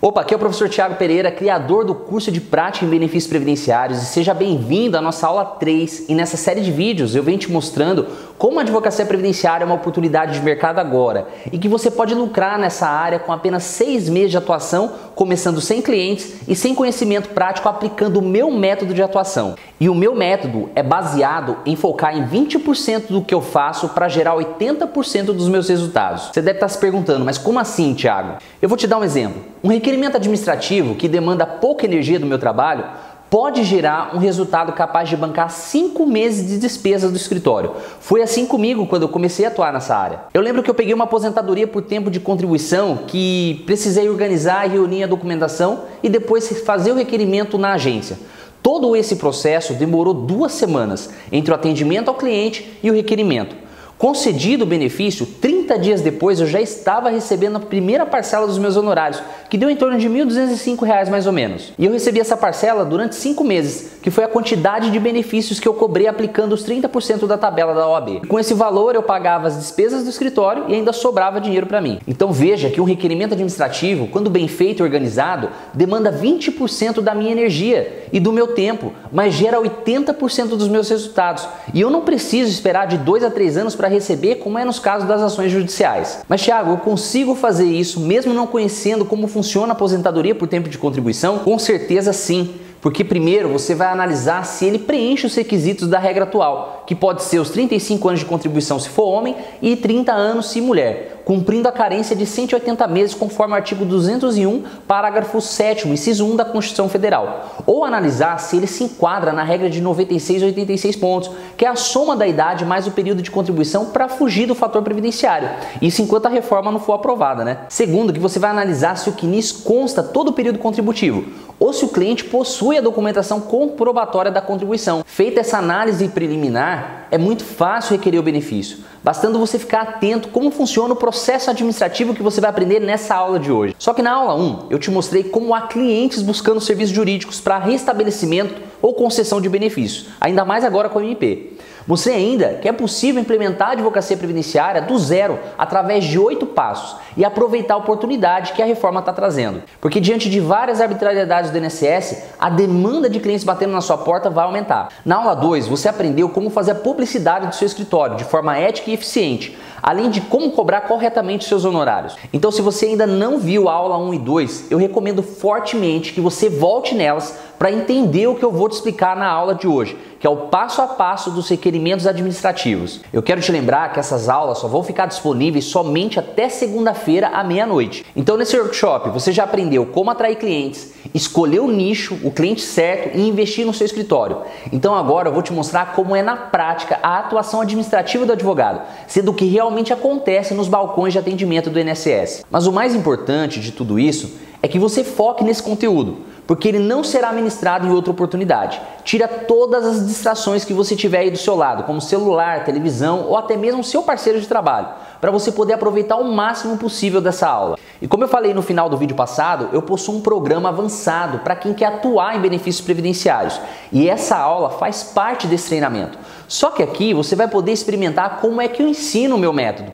Opa, aqui é o professor Thiago Pereira, criador do curso de Prática em Benefícios Previdenciários, e seja bem-vindo à nossa aula 3. E nessa série de vídeos eu venho te mostrando como a advocacia previdenciária é uma oportunidade de mercado agora e que você pode lucrar nessa área com apenas 6 meses de atuação, começando sem clientes e sem conhecimento prático, aplicando o meu método de atuação. E o meu método é baseado em focar em 20% do que eu faço para gerar 80% dos meus resultados. Você deve estar se perguntando, mas como assim, Thiago? Eu vou te dar um exemplo. Um requerimento administrativo que demanda pouca energia do meu trabalho pode gerar um resultado capaz de bancar 5 meses de despesas do escritório. Foi assim comigo quando eu comecei a atuar nessa área. Eu lembro que eu peguei uma aposentadoria por tempo de contribuição que precisei organizar e reunir a documentação e depois fazer o requerimento na agência. Todo esse processo demorou 2 semanas entre o atendimento ao cliente e o requerimento. Concedido o benefício, 30 dias depois eu já estava recebendo a primeira parcela dos meus honorários, que deu em torno de R$ 1.205 mais ou menos. E eu recebi essa parcela durante 5 meses, que foi a quantidade de benefícios que eu cobrei aplicando os 30% da tabela da OAB. E com esse valor eu pagava as despesas do escritório e ainda sobrava dinheiro para mim. Então veja que um requerimento administrativo, quando bem feito e organizado, demanda 20% da minha energia e do meu tempo, mas gera 80% dos meus resultados. E eu não preciso esperar de 2 a 3 anos para receber, como é nos casos das ações judiciais. Mas Thiago, eu consigo fazer isso mesmo não conhecendo como funciona a aposentadoria por tempo de contribuição? Com certeza sim. Porque primeiro você vai analisar se ele preenche os requisitos da regra atual, que pode ser os 35 anos de contribuição se for homem e 30 anos se mulher, cumprindo a carência de 180 meses conforme o artigo 201, parágrafo 7º, inciso 1 da Constituição Federal. Ou analisar se ele se enquadra na regra de 96 ou 86 pontos, que é a soma da idade mais o período de contribuição para fugir do fator previdenciário. Isso enquanto a reforma não for aprovada, né? Segundo, que você vai analisar se o CNIS consta todo o período contributivo, ou se o cliente possui a documentação comprobatória da contribuição. Feita essa análise preliminar, é muito fácil requerer o benefício, bastando você ficar atento como funciona o processo administrativo que você vai aprender nessa aula de hoje. Só que na aula 1, eu te mostrei como há clientes buscando serviços jurídicos para restabelecimento ou concessão de benefícios, ainda mais agora com a MP. Mostrei ainda que é possível implementar a advocacia previdenciária do zero através de 8 passos e aproveitar a oportunidade que a reforma está trazendo. Porque diante de várias arbitrariedades do INSS, a demanda de clientes batendo na sua porta vai aumentar. Na aula 2, você aprendeu como fazer a publicidade do seu escritório de forma ética e eficiente, além de como cobrar corretamente seus honorários. Então, se você ainda não viu a aula 1 e 2, eu recomendo fortemente que você volte nelas para entender o que eu vou te explicar na aula de hoje, que é o passo a passo dos requerimentos administrativos. Eu quero te lembrar que essas aulas só vão ficar disponíveis somente até segunda-feira à meia-noite. Então, nesse workshop, você já aprendeu como atrair clientes, escolher o nicho, o cliente certo e investir no seu escritório. Então, agora eu vou te mostrar como é na prática a atuação administrativa do advogado, sendo o que realmente acontece nos balcões de atendimento do INSS. Mas o mais importante de tudo isso é que você foque nesse conteúdo, porque ele não será ministrado em outra oportunidade. Tira todas as distrações que você tiver aí do seu lado, como celular, televisão ou até mesmo seu parceiro de trabalho, para você poder aproveitar o máximo possível dessa aula. E como eu falei no final do vídeo passado, eu possuo um programa avançado para quem quer atuar em benefícios previdenciários. E essa aula faz parte desse treinamento. Só que aqui você vai poder experimentar como é que eu ensino o meu método.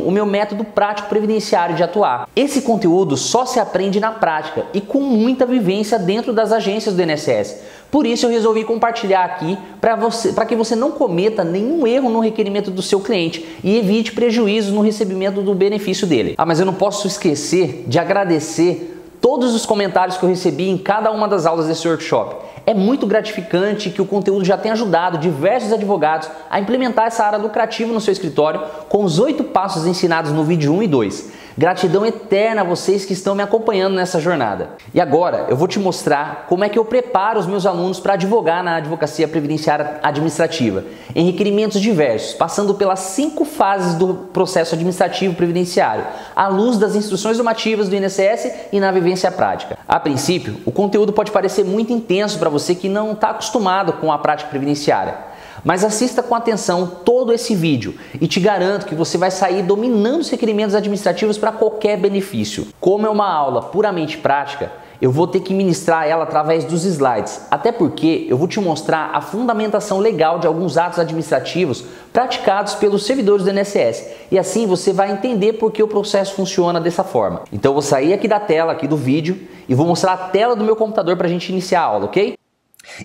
O meu método prático previdenciário de atuar. Esse conteúdo só se aprende na prática e com muita vivência dentro das agências do INSS. Por isso eu resolvi compartilhar aqui para que você não cometa nenhum erro no requerimento do seu cliente e evite prejuízos no recebimento do benefício dele. Mas eu não posso esquecer de agradecer todos os comentários que eu recebi em cada uma das aulas desse workshop. É muito gratificante que o conteúdo já tenha ajudado diversos advogados a implementar essa área lucrativa no seu escritório com os 8 passos ensinados no vídeo 1 e 2. Gratidão eterna a vocês que estão me acompanhando nessa jornada. E agora eu vou te mostrar como é que eu preparo os meus alunos para advogar na advocacia previdenciária administrativa, em requerimentos diversos, passando pelas 5 fases do processo administrativo previdenciário, à luz das instruções normativas do INSS e na vivência prática. A princípio, o conteúdo pode parecer muito intenso para você que não está acostumado com a prática previdenciária. Mas assista com atenção todo esse vídeo e te garanto que você vai sair dominando os requerimentos administrativos para qualquer benefício. Como é uma aula puramente prática, eu vou ter que ministrar ela através dos slides, até porque eu vou te mostrar a fundamentação legal de alguns atos administrativos praticados pelos servidores do INSS. E assim você vai entender por que o processo funciona dessa forma. Então eu vou sair aqui da tela, aqui do vídeo, e vou mostrar a tela do meu computador para a gente iniciar a aula, ok?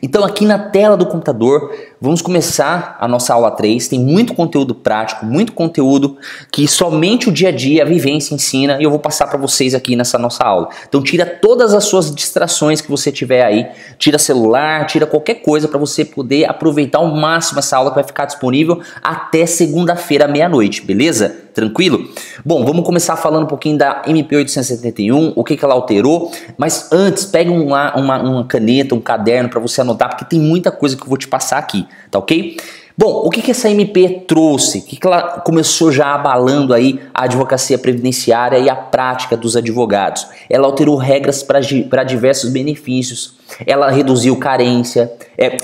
Então aqui na tela do computador, vamos começar a nossa aula 3, tem muito conteúdo prático, muito conteúdo que somente o dia a dia, a vivência ensina e eu vou passar para vocês aqui nessa nossa aula. Então tira todas as suas distrações que você tiver aí, tira celular, tira qualquer coisa para você poder aproveitar ao máximo essa aula que vai ficar disponível até segunda-feira à meia-noite, beleza? Tranquilo? Bom, vamos começar falando um pouquinho da MP 871, o que ela alterou, mas antes, pega uma caneta, um caderno para você anotar, porque tem muita coisa que eu vou te passar aqui, tá ok? Bom, o que essa MP trouxe? O que ela começou já abalando aí a advocacia previdenciária e a prática dos advogados? Ela alterou regras para diversos benefícios, ela reduziu carência,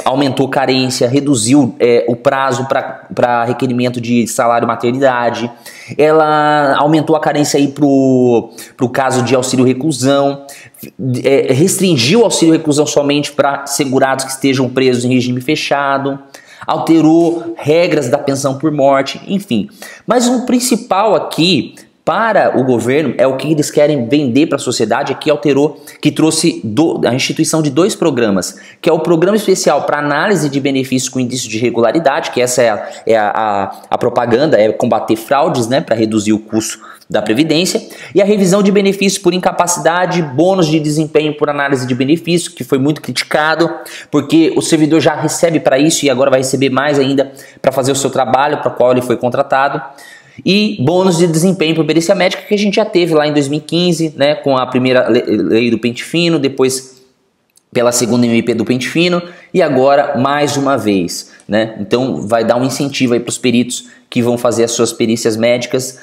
aumentou carência, reduziu o prazo para requerimento de salário maternidade, ela aumentou a carência aí pro caso de auxílio reclusão, restringiu o auxílio reclusão somente para segurados que estejam presos em regime fechado, alterou regras da pensão por morte, enfim. Mas o principal aqui para o governo é o que eles querem vender para a sociedade, que alterou, que trouxe a instituição de 2 programas, que é o Programa Especial para Análise de Benefícios com Indício de Irregularidade, que essa é a propaganda, é combater fraudes, né, para reduzir o custo da Previdência, e a revisão de benefícios por incapacidade, bônus de desempenho por análise de benefícios, que foi muito criticado, porque o servidor já recebe para isso e agora vai receber mais ainda para fazer o seu trabalho para o qual ele foi contratado. E bônus de desempenho por perícia médica, que a gente já teve lá em 2015, né, com a primeira lei do pente fino, depois pela segunda MP do pente fino e agora mais uma vez, né? Então vai dar um incentivo aí para os peritos que vão fazer as suas perícias médicas,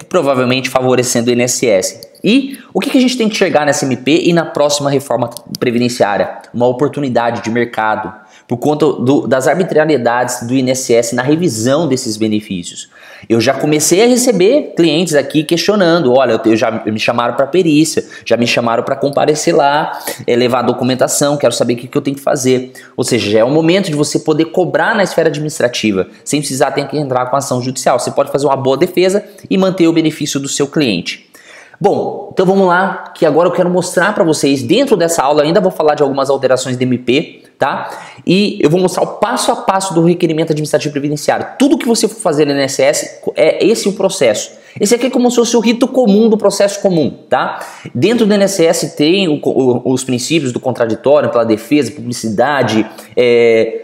provavelmente favorecendo o INSS. E o que a gente tem que enxergar nessa MP e na próxima reforma previdenciária? Uma oportunidade de mercado por conta das arbitrariedades do INSS na revisão desses benefícios. Eu já comecei a receber clientes aqui questionando, olha, me chamaram para perícia, já me chamaram para comparecer lá, levar a documentação, quero saber o que eu tenho que fazer. Ou seja, já é o momento de você poder cobrar na esfera administrativa, sem precisar ter que entrar com ação judicial. Você pode fazer uma boa defesa e manter o benefício do seu cliente. Bom, então vamos lá, que agora eu quero mostrar para vocês, dentro dessa aula, ainda vou falar de algumas alterações de MP, tá? E eu vou mostrar o passo a passo do requerimento administrativo previdenciário. Tudo que você for fazer no INSS, é esse o processo. Esse aqui é como se fosse o rito comum do processo comum, tá? Dentro do INSS tem os princípios do contraditório, pela defesa, publicidade,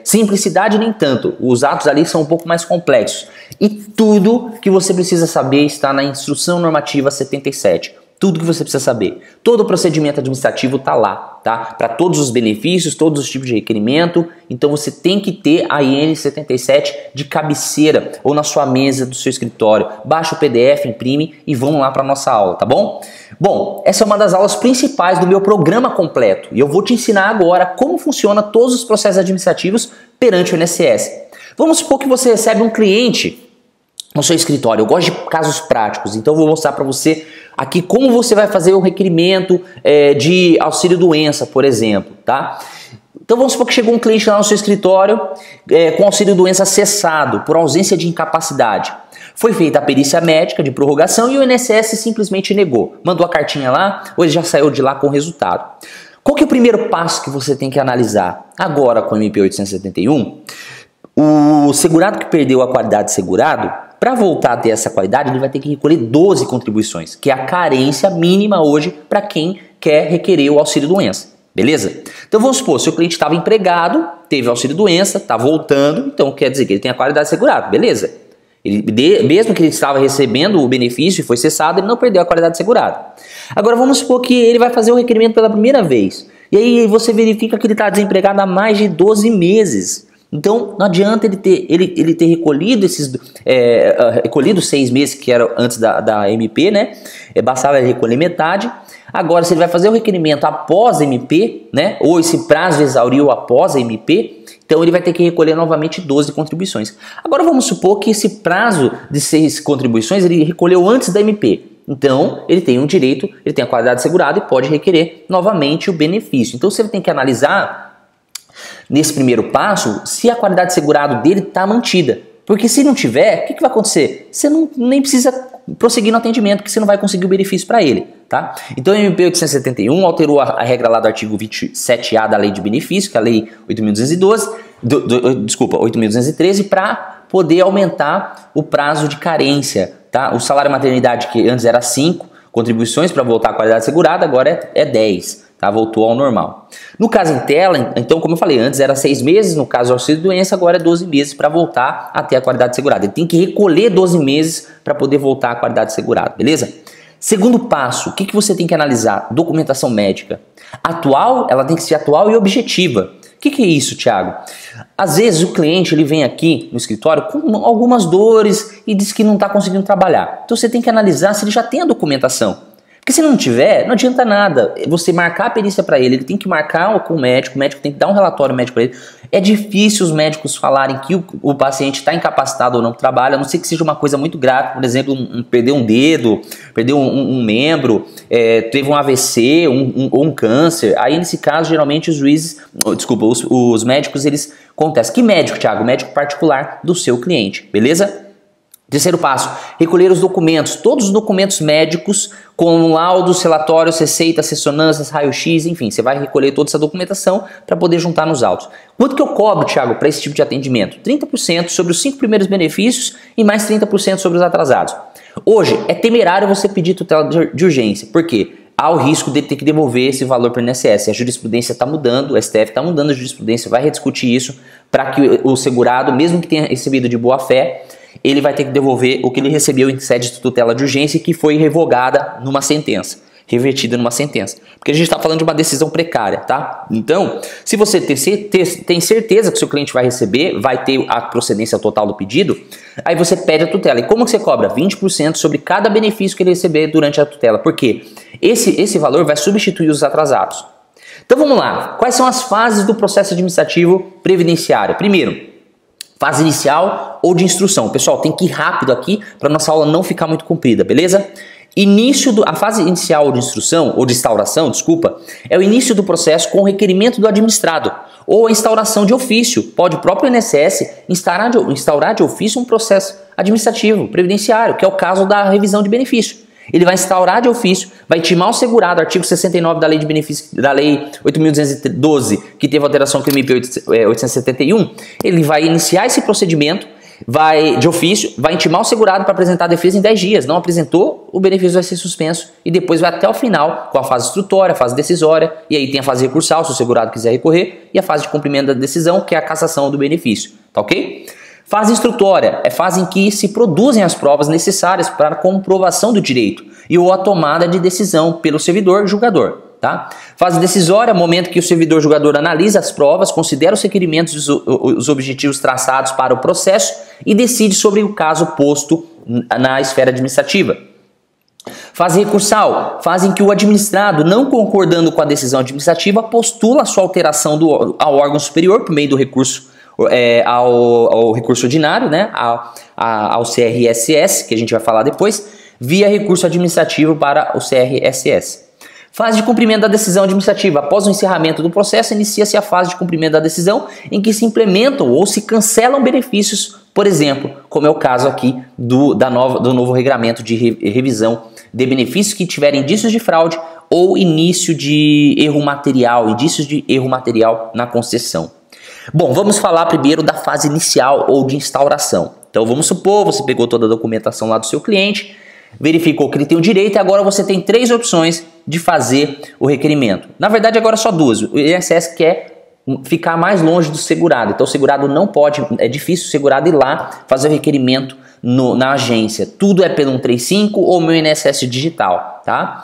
simplicidade nem tanto. Os atos ali são um pouco mais complexos. E tudo que você precisa saber está na Instrução Normativa 77. Tudo que você precisa saber. Todo o procedimento administrativo está lá, tá? Para todos os benefícios, todos os tipos de requerimento. Então você tem que ter a IN 77 de cabeceira ou na sua mesa do seu escritório. Baixa o PDF, imprime e vamos lá para a nossa aula, tá bom? Bom, essa é uma das aulas principais do meu programa completo. E eu vou te ensinar agora como funciona todos os processos administrativos perante o INSS. Vamos supor que você recebe um cliente no seu escritório. Eu gosto de casos práticos, então eu vou mostrar para você aqui como você vai fazer o requerimento de auxílio-doença, por exemplo, tá? Então vamos supor que chegou um cliente lá no seu escritório com auxílio-doença cessado por ausência de incapacidade. Foi feita a perícia médica de prorrogação e o INSS simplesmente negou. Mandou a cartinha lá, ou ele já saiu de lá com o resultado. Qual que é o primeiro passo que você tem que analisar? Agora com o MP 871, o segurado que perdeu a qualidade de segurado, para voltar a ter essa qualidade, ele vai ter que recolher 12 contribuições, que é a carência mínima hoje para quem quer requerer o auxílio-doença. Beleza? Então vamos supor, se o cliente estava empregado, teve auxílio-doença, está voltando, então quer dizer que ele tem a qualidade segurada, beleza? Mesmo que ele estava recebendo o benefício e foi cessado, ele não perdeu a qualidade segurada. Agora vamos supor que ele vai fazer o requerimento pela primeira vez. E aí você verifica que ele está desempregado há mais de 12 meses. Então não adianta ele ter recolhido recolhido 6 meses, que era antes da MP, né? Bastava ele recolher metade. Agora, se ele vai fazer o requerimento após a MP, né? Ou esse prazo exauriu após a MP, então ele vai ter que recolher novamente 12 contribuições. Agora vamos supor que esse prazo de 6 contribuições ele recolheu antes da MP. Então, ele tem um direito, ele tem a qualidade assegurada e pode requerer novamente o benefício. Então, você tem que analisar, nesse primeiro passo, se a qualidade assegurada dele está mantida. Porque se não tiver, o que vai acontecer? Você nem precisa prosseguir no atendimento, porque você não vai conseguir o benefício para ele, tá? Então, o MP 871 alterou a regra lá do artigo 27A da Lei de Benefício, que é a Lei 8.213, para poder aumentar o prazo de carência, tá? O salário maternidade, que antes era 5 contribuições para voltar à qualidade assegurada, agora é 10. Tá, voltou ao normal. No caso em tela, então, como eu falei, antes era 6 meses, no caso do auxílio-doença, agora é 12 meses para voltar a ter a qualidade assegurada. Ele tem que recolher 12 meses para poder voltar à qualidade assegurada, beleza? Segundo passo, o que você tem que analisar? Documentação médica. Atual, ela tem que ser atual e objetiva. O que é isso, Thiago? Às vezes o cliente ele vem aqui no escritório com algumas dores e diz que não está conseguindo trabalhar. Então você tem que analisar se ele já tem a documentação. Porque se não tiver, não adianta nada você marcar a perícia para ele, ele tem que marcar com o médico tem que dar um relatório médico para ele. É difícil os médicos falarem que o paciente está incapacitado ou não trabalha, a não ser que seja uma coisa muito grave, por exemplo, perder um dedo, perder um membro, teve um AVC ou um câncer. Aí nesse caso, geralmente os médicos, eles acontece. Que médico, Thiago? Médico particular do seu cliente, beleza? Terceiro passo, recolher os documentos, todos os documentos médicos, com laudos, relatórios, receitas, ressonâncias, raio-x, enfim, você vai recolher toda essa documentação para poder juntar nos autos. Quanto que eu cobro, Thiago, para esse tipo de atendimento? 30% sobre os 5 primeiros benefícios e mais 30% sobre os atrasados. Hoje, é temerário você pedir tutela de urgência, por quê? Há o risco de ter que devolver esse valor para o INSS. A jurisprudência está mudando, o STF está mudando a jurisprudência, vai rediscutir isso para que o segurado, mesmo que tenha recebido de boa fé, ele vai ter que devolver o que ele recebeu em sede de tutela de urgência que foi revogada numa sentença, revertida numa sentença. Porque a gente está falando de uma decisão precária, tá? Então, se você tem certeza que o seu cliente vai receber, vai ter a procedência total do pedido, aí você pede a tutela. E como que você cobra? 20% sobre cada benefício que ele receber durante a tutela. Por quê? Esse valor vai substituir os atrasados. Então vamos lá. Quais são as fases do processo administrativo previdenciário? Primeiro, fase inicial ou de instrução. Pessoal, tem que ir rápido aqui para nossa aula não ficar muito comprida, beleza? A fase inicial de instrução, ou de instauração, desculpa, é o início do processo com o requerimento do administrado, ou a instauração de ofício. Pode o próprio INSS instaurar de ofício um processo administrativo, previdenciário, que é o caso da revisão de benefício. Ele vai instaurar de ofício, vai intimar o segurado, artigo 69 da Lei de Benefício, da Lei 8.212, que teve alteração com o MP 871, ele vai iniciar esse procedimento, de ofício, vai intimar o segurado para apresentar a defesa em 10 dias. Não apresentou, o benefício vai ser suspenso e depois vai até o final com a fase instrutória, a fase decisória, e aí tem a fase recursal, se o segurado quiser recorrer, e a fase de cumprimento da decisão, que é a cassação do benefício, tá ok? Fase instrutória é fase em que se produzem as provas necessárias para a comprovação do direito e ou a tomada de decisão pelo servidor julgador. Tá? Fase decisória, momento que o servidor julgador analisa as provas, considera os requerimentos e os objetivos traçados para o processo e decide sobre o caso posto na esfera administrativa. Fase recursal, fase em que o administrado, não concordando com a decisão administrativa, postula a sua alteração ao órgão superior por meio do recurso ao recurso ordinário, né, ao CRSS, que a gente vai falar depois, via recurso administrativo para o CRSS. Fase de cumprimento da decisão administrativa. Após o encerramento do processo, inicia-se a fase de cumprimento da decisão, em que se implementam ou se cancelam benefícios, por exemplo, como é o caso aqui do novo regulamento de revisão de benefícios que tiverem indícios de fraude ou indícios de erro material na concessão. Bom, vamos falar primeiro da fase inicial ou de instauração. Então vamos supor, você pegou toda a documentação lá do seu cliente, verificou que ele tem o direito e agora você tem 3 opções de fazer o requerimento. Na verdade agora só 2. O INSS quer ficar mais longe do segurado, então o segurado não pode, é difícil o segurado ir lá fazer o requerimento na agência. Tudo é pelo 135 ou meu INSS digital, tá?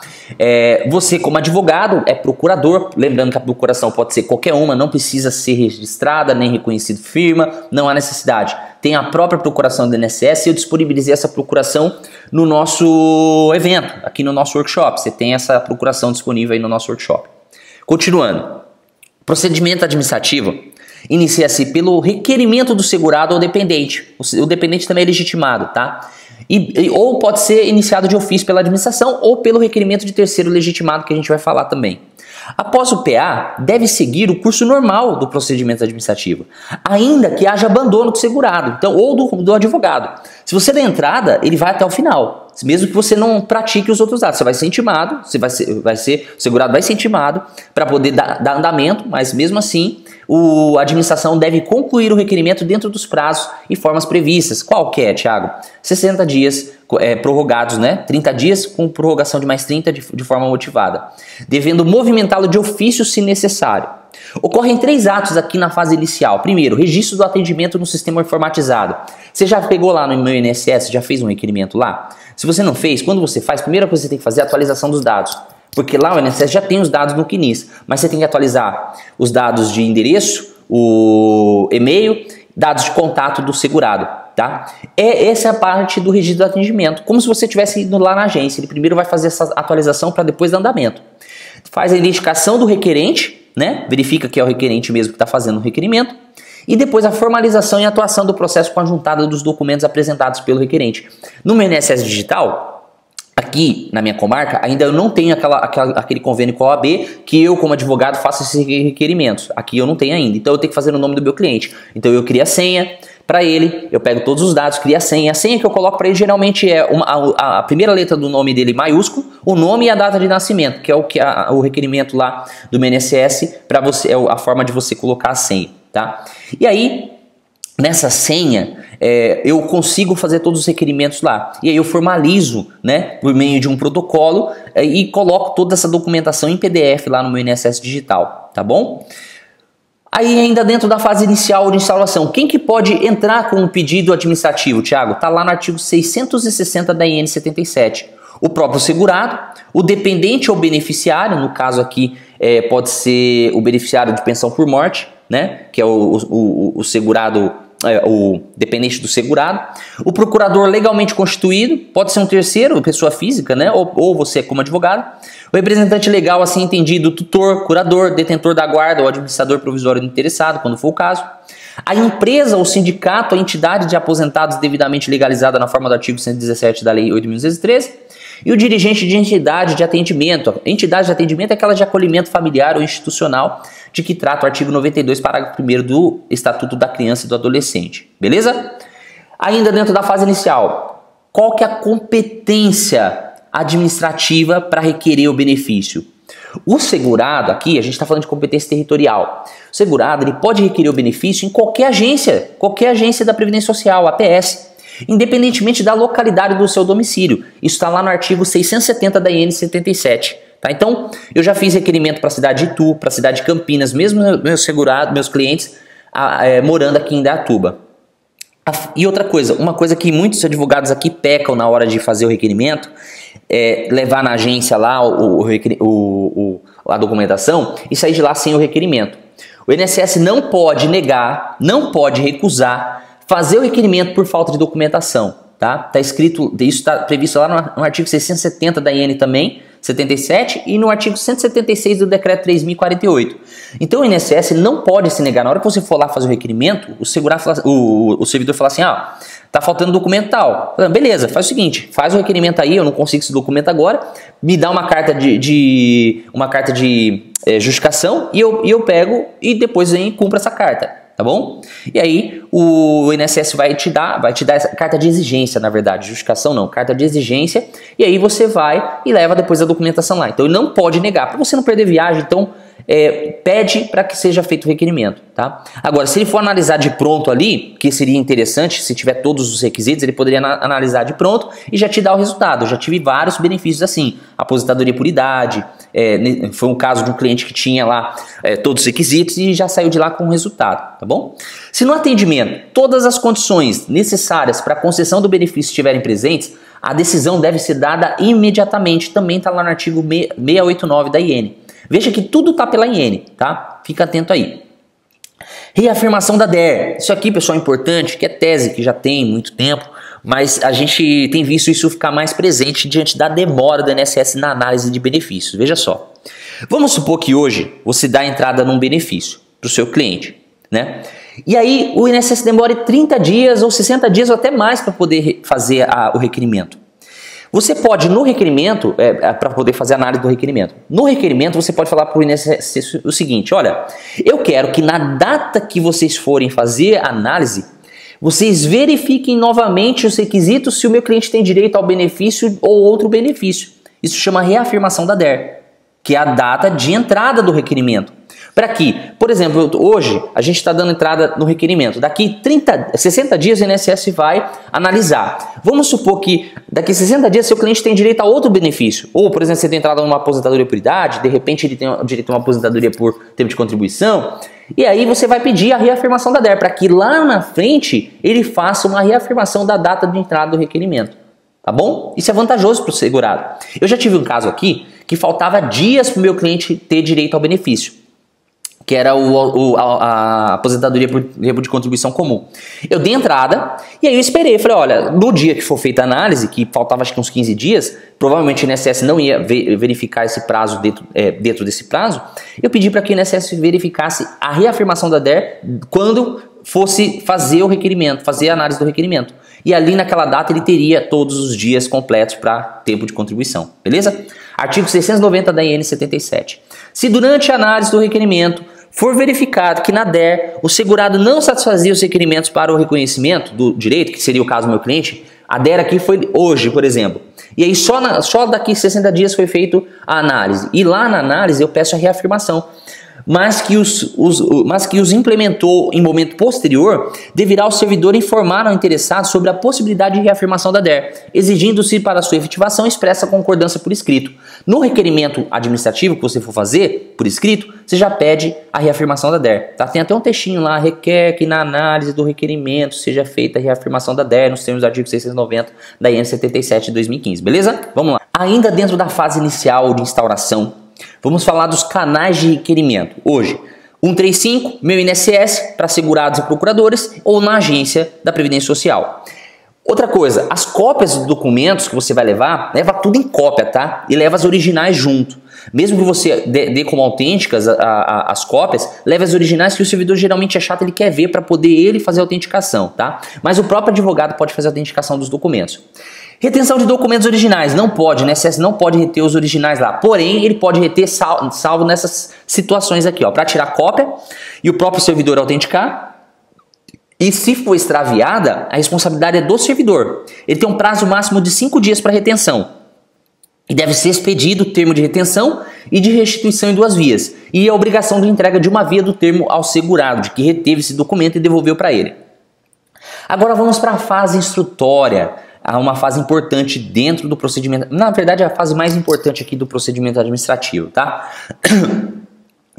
Você como advogado é procurador, lembrando que a procuração pode ser qualquer uma, não precisa ser registrada nem reconhecido firma, não há necessidade. Tem a própria procuração do INSS e eu disponibilizei essa procuração no nosso evento, aqui no nosso workshop. Você tem essa procuração disponível aí no nosso workshop. Continuando, procedimento administrativo inicia-se pelo requerimento do segurado ao dependente. O dependente também é legitimado, tá? Ou pode ser iniciado de ofício pela administração ou pelo requerimento de terceiro legitimado, que a gente vai falar também. Após o PA, deve seguir o curso normal do procedimento administrativo, ainda que haja abandono do segurado, então, ou do advogado. Se você der entrada, ele vai até o final, mesmo que você não pratique os outros atos. Você vai ser intimado, o segurado vai ser intimado para poder dar andamento, mas mesmo assim, a administração deve concluir o requerimento dentro dos prazos e formas previstas. Qual que é, Thiago? 60 dias prorrogados, né? 30 dias com prorrogação de mais 30 de forma motivada, devendo movimentá-lo de ofício se necessário. Ocorrem 3 atos aqui na fase inicial. Primeiro, registro do atendimento no sistema informatizado. Você já pegou lá no meu INSS, já fez um requerimento lá? Se você não fez, quando você faz, a primeira coisa que você tem que fazer é a atualização dos dados. Porque lá o INSS já tem os dados no CNIS, mas você tem que atualizar os dados de endereço, o e-mail, dados de contato do segurado, tá? Essa é a parte do registro do atendimento, como se você tivesse ido lá na agência. Ele primeiro vai fazer essa atualização para depois do andamento. Faz a identificação do requerente, né? Verifica que é o requerente mesmo que está fazendo o requerimento. E depois a formalização e atuação do processo com a juntada dos documentos apresentados pelo requerente. No meu INSS Digital, aqui na minha comarca, ainda eu não tenho aquele convênio com a OAB que eu, como advogado, faço esses requerimentos. Aqui eu não tenho ainda, então eu tenho que fazer no nome do meu cliente. Então eu crio a senha para ele, eu pego todos os dados, crio a senha. A senha que eu coloco para ele geralmente é a primeira letra do nome dele maiúsculo, o nome e a data de nascimento, que é o requerimento lá do meu INSS, para você, é a forma de você colocar a senha, tá? E aí, nessa senha, eu consigo fazer todos os requerimentos lá. E aí eu formalizo, né, por meio de um protocolo e coloco toda essa documentação em PDF lá no meu INSS Digital, tá bom? Aí ainda dentro da fase inicial de instalação, quem que pode entrar com um pedido administrativo, Thiago? Tá lá no artigo 660 da IN 77. O próprio segurado, o dependente ou beneficiário, no caso aqui pode ser o beneficiário de pensão por morte, né, que é o segurado, o dependente do segurado, o procurador legalmente constituído, pode ser um terceiro, pessoa física, né, ou você como advogado, o representante legal assim entendido, tutor, curador, detentor da guarda ou administrador provisório do interessado, quando for o caso, a empresa, o sindicato, a entidade de aposentados devidamente legalizada na forma do artigo 117 da Lei 8.213, e o dirigente de entidade de atendimento. A entidade de atendimento é aquela de acolhimento familiar ou institucional de que trata o artigo 92, parágrafo 1º do Estatuto da Criança e do Adolescente. Beleza? Ainda dentro da fase inicial, qual que é a competência administrativa para requerer o benefício? O segurado, aqui a gente está falando de competência territorial. O segurado ele pode requerer o benefício em qualquer agência da Previdência Social, APS, independentemente da localidade do seu domicílio. Isso está lá no artigo 670 da IN 77. Tá? Então, eu já fiz requerimento para a cidade de Itu, para a cidade de Campinas, mesmo meus clientes morando aqui em Indaiatuba. E outra coisa, uma coisa que muitos advogados aqui pecam na hora de fazer o requerimento, é levar na agência lá a documentação e sair de lá sem o requerimento. O INSS não pode negar, não pode recusar fazer o requerimento por falta de documentação, tá? Tá escrito, isso está previsto lá no artigo 670 da IN também, 77, e no artigo 176 do decreto 3.048. Então o INSS não pode se negar. Na hora que você for lá fazer o requerimento, o servidor fala assim, tá faltando documento tal. Beleza, faz o seguinte, faz o requerimento aí, eu não consigo esse documento agora, me dá uma carta de justificação e eu pego e depois cumpro essa carta. Tá bom? E aí o INSS vai te dar essa carta de exigência, na verdade, justificação não, carta de exigência, e aí você vai e leva depois a documentação lá. Então ele não pode negar, para você não perder viagem, então pede para que seja feito o requerimento, tá? Agora, se ele for analisar de pronto ali, que seria interessante, se tiver todos os requisitos, ele poderia analisar de pronto e já te dar o resultado. Eu já tive vários benefícios assim, aposentadoria por idade, foi um caso de um cliente que tinha lá todos os requisitos e já saiu de lá com o resultado, tá bom? Se no atendimento todas as condições necessárias para a concessão do benefício estiverem presentes, a decisão deve ser dada imediatamente, também está lá no artigo 689 da IN. Veja que tudo está pela IN, tá? Fica atento aí. Reafirmação da DER. Isso aqui, pessoal, é importante, que é tese, que já tem muito tempo, mas a gente tem visto isso ficar mais presente diante da demora do INSS na análise de benefícios. Veja só. Vamos supor que hoje você dá entrada num benefício para o seu cliente, né? E aí o INSS demora 30 dias ou 60 dias ou até mais para poder fazer o requerimento. Você pode, no requerimento, para poder fazer a análise do requerimento, no requerimento você pode falar para o INSS o seguinte: olha, eu quero que na data que vocês forem fazer a análise, vocês verifiquem novamente os requisitos se o meu cliente tem direito ao benefício ou outro benefício. Isso chama reafirmação da DER, que é a data de entrada do requerimento. Para que, por exemplo, hoje a gente está dando entrada no requerimento. Daqui 60 dias o INSS vai analisar. Vamos supor que daqui 60 dias seu cliente tem direito a outro benefício. Ou, por exemplo, você tem entrada numa aposentadoria por idade, de repente ele tem direito a uma aposentadoria por tempo de contribuição. E aí você vai pedir a reafirmação da DER, para que lá na frente ele faça uma reafirmação da data de entrada do requerimento. Tá bom? Isso é vantajoso para o segurado. Eu já tive um caso aqui que faltava dias para o meu cliente ter direito ao benefício, que era a aposentadoria por tempo de contribuição comum. Eu dei entrada e aí eu esperei. Falei, olha, no dia que for feita a análise, que faltava acho que uns 15 dias, provavelmente o INSS não ia verificar esse prazo dentro desse prazo, eu pedi para que o INSS verificasse a reafirmação da DER quando fosse fazer o requerimento, fazer a análise do requerimento. E ali naquela data ele teria todos os dias completos para tempo de contribuição, beleza? Artigo 690 da IN 77. Se durante a análise do requerimento for verificado que na DER o segurado não satisfazia os requerimentos para o reconhecimento do direito, que seria o caso do meu cliente, a DER aqui foi hoje, por exemplo, e aí só daqui 60 dias foi feita a análise, e lá na análise eu peço a reafirmação, mas que os implementou em momento posterior, deverá o servidor informar ao interessado sobre a possibilidade de reafirmação da DER, exigindo-se para sua efetivação expressa concordância por escrito. No requerimento administrativo que você for fazer por escrito, você já pede a reafirmação da DER. Tá? Tem até um textinho lá: requer que na análise do requerimento seja feita a reafirmação da DER nos termos do artigo 690 da IN 77 de 2015, beleza? Vamos lá. Ainda dentro da fase inicial de instauração, vamos falar dos canais de requerimento. Hoje, 135, meu INSS, para segurados e procuradores, ou na agência da Previdência Social. Outra coisa, as cópias dos documentos que você vai levar, leva tudo em cópia, tá? E leva as originais junto. Mesmo que você dê como autênticas as cópias, leve as originais, que o servidor geralmente é chato, ele quer ver para poder ele fazer a autenticação, tá? Mas o próprio advogado pode fazer a autenticação dos documentos. Retenção de documentos originais, não pode, o INSS não pode reter os originais lá, porém ele pode reter salvo nessas situações aqui, ó, para tirar cópia e o próprio servidor autenticar. E se for extraviada, a responsabilidade é do servidor. Ele tem um prazo máximo de 5 dias para retenção. E deve ser expedido o termo de retenção e de restituição em 2 vias. E a obrigação de entrega de uma via do termo ao segurado, de que reteve esse documento e devolveu para ele. Agora vamos para a fase instrutória. Há uma fase importante dentro do procedimento. Na verdade, é a fase mais importante aqui do procedimento administrativo, tá?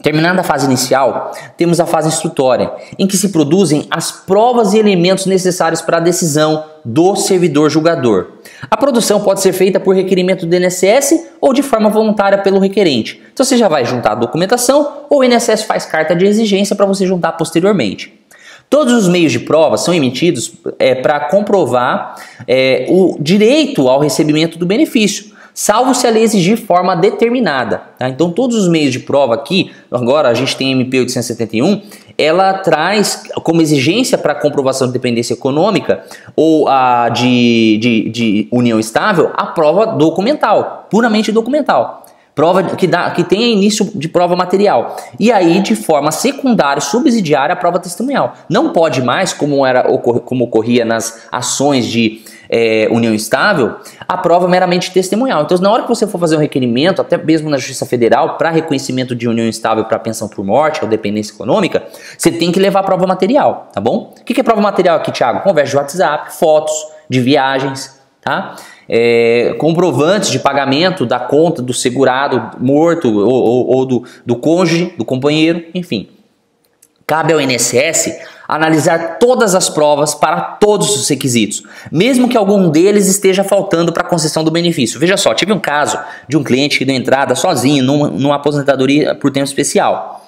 Terminada a fase inicial, temos a fase instrutória, em que se produzem as provas e elementos necessários para a decisão do servidor julgador. A produção pode ser feita por requerimento do INSS ou de forma voluntária pelo requerente. Então você já vai juntar a documentação ou o INSS faz carta de exigência para você juntar posteriormente. Todos os meios de prova são emitidos para comprovar o direito ao recebimento do benefício, salvo se a lei exigir forma determinada. Tá? Então todos os meios de prova aqui, agora a gente tem a MP 871, ela traz como exigência para comprovação de dependência econômica ou a de união estável a prova documental, puramente documental. Prova que tenha início de prova material. E aí, de forma secundária, subsidiária, a prova testemunhal. Não pode mais, como ocorria nas ações de união estável, a prova meramente testemunhal. Então, na hora que você for fazer um requerimento, até mesmo na Justiça Federal, para reconhecimento de união estável para pensão por morte ou dependência econômica, você tem que levar a prova material, tá bom? O que é prova material aqui, Thiago? Conversa de WhatsApp, fotos de viagens, tá? Comprovantes de pagamento da conta do segurado morto ou do cônjuge, do companheiro, enfim. Cabe ao INSS analisar todas as provas para todos os requisitos, mesmo que algum deles esteja faltando para a concessão do benefício. Veja só, tive um caso de um cliente que deu entrada sozinho numa aposentadoria por tempo especial.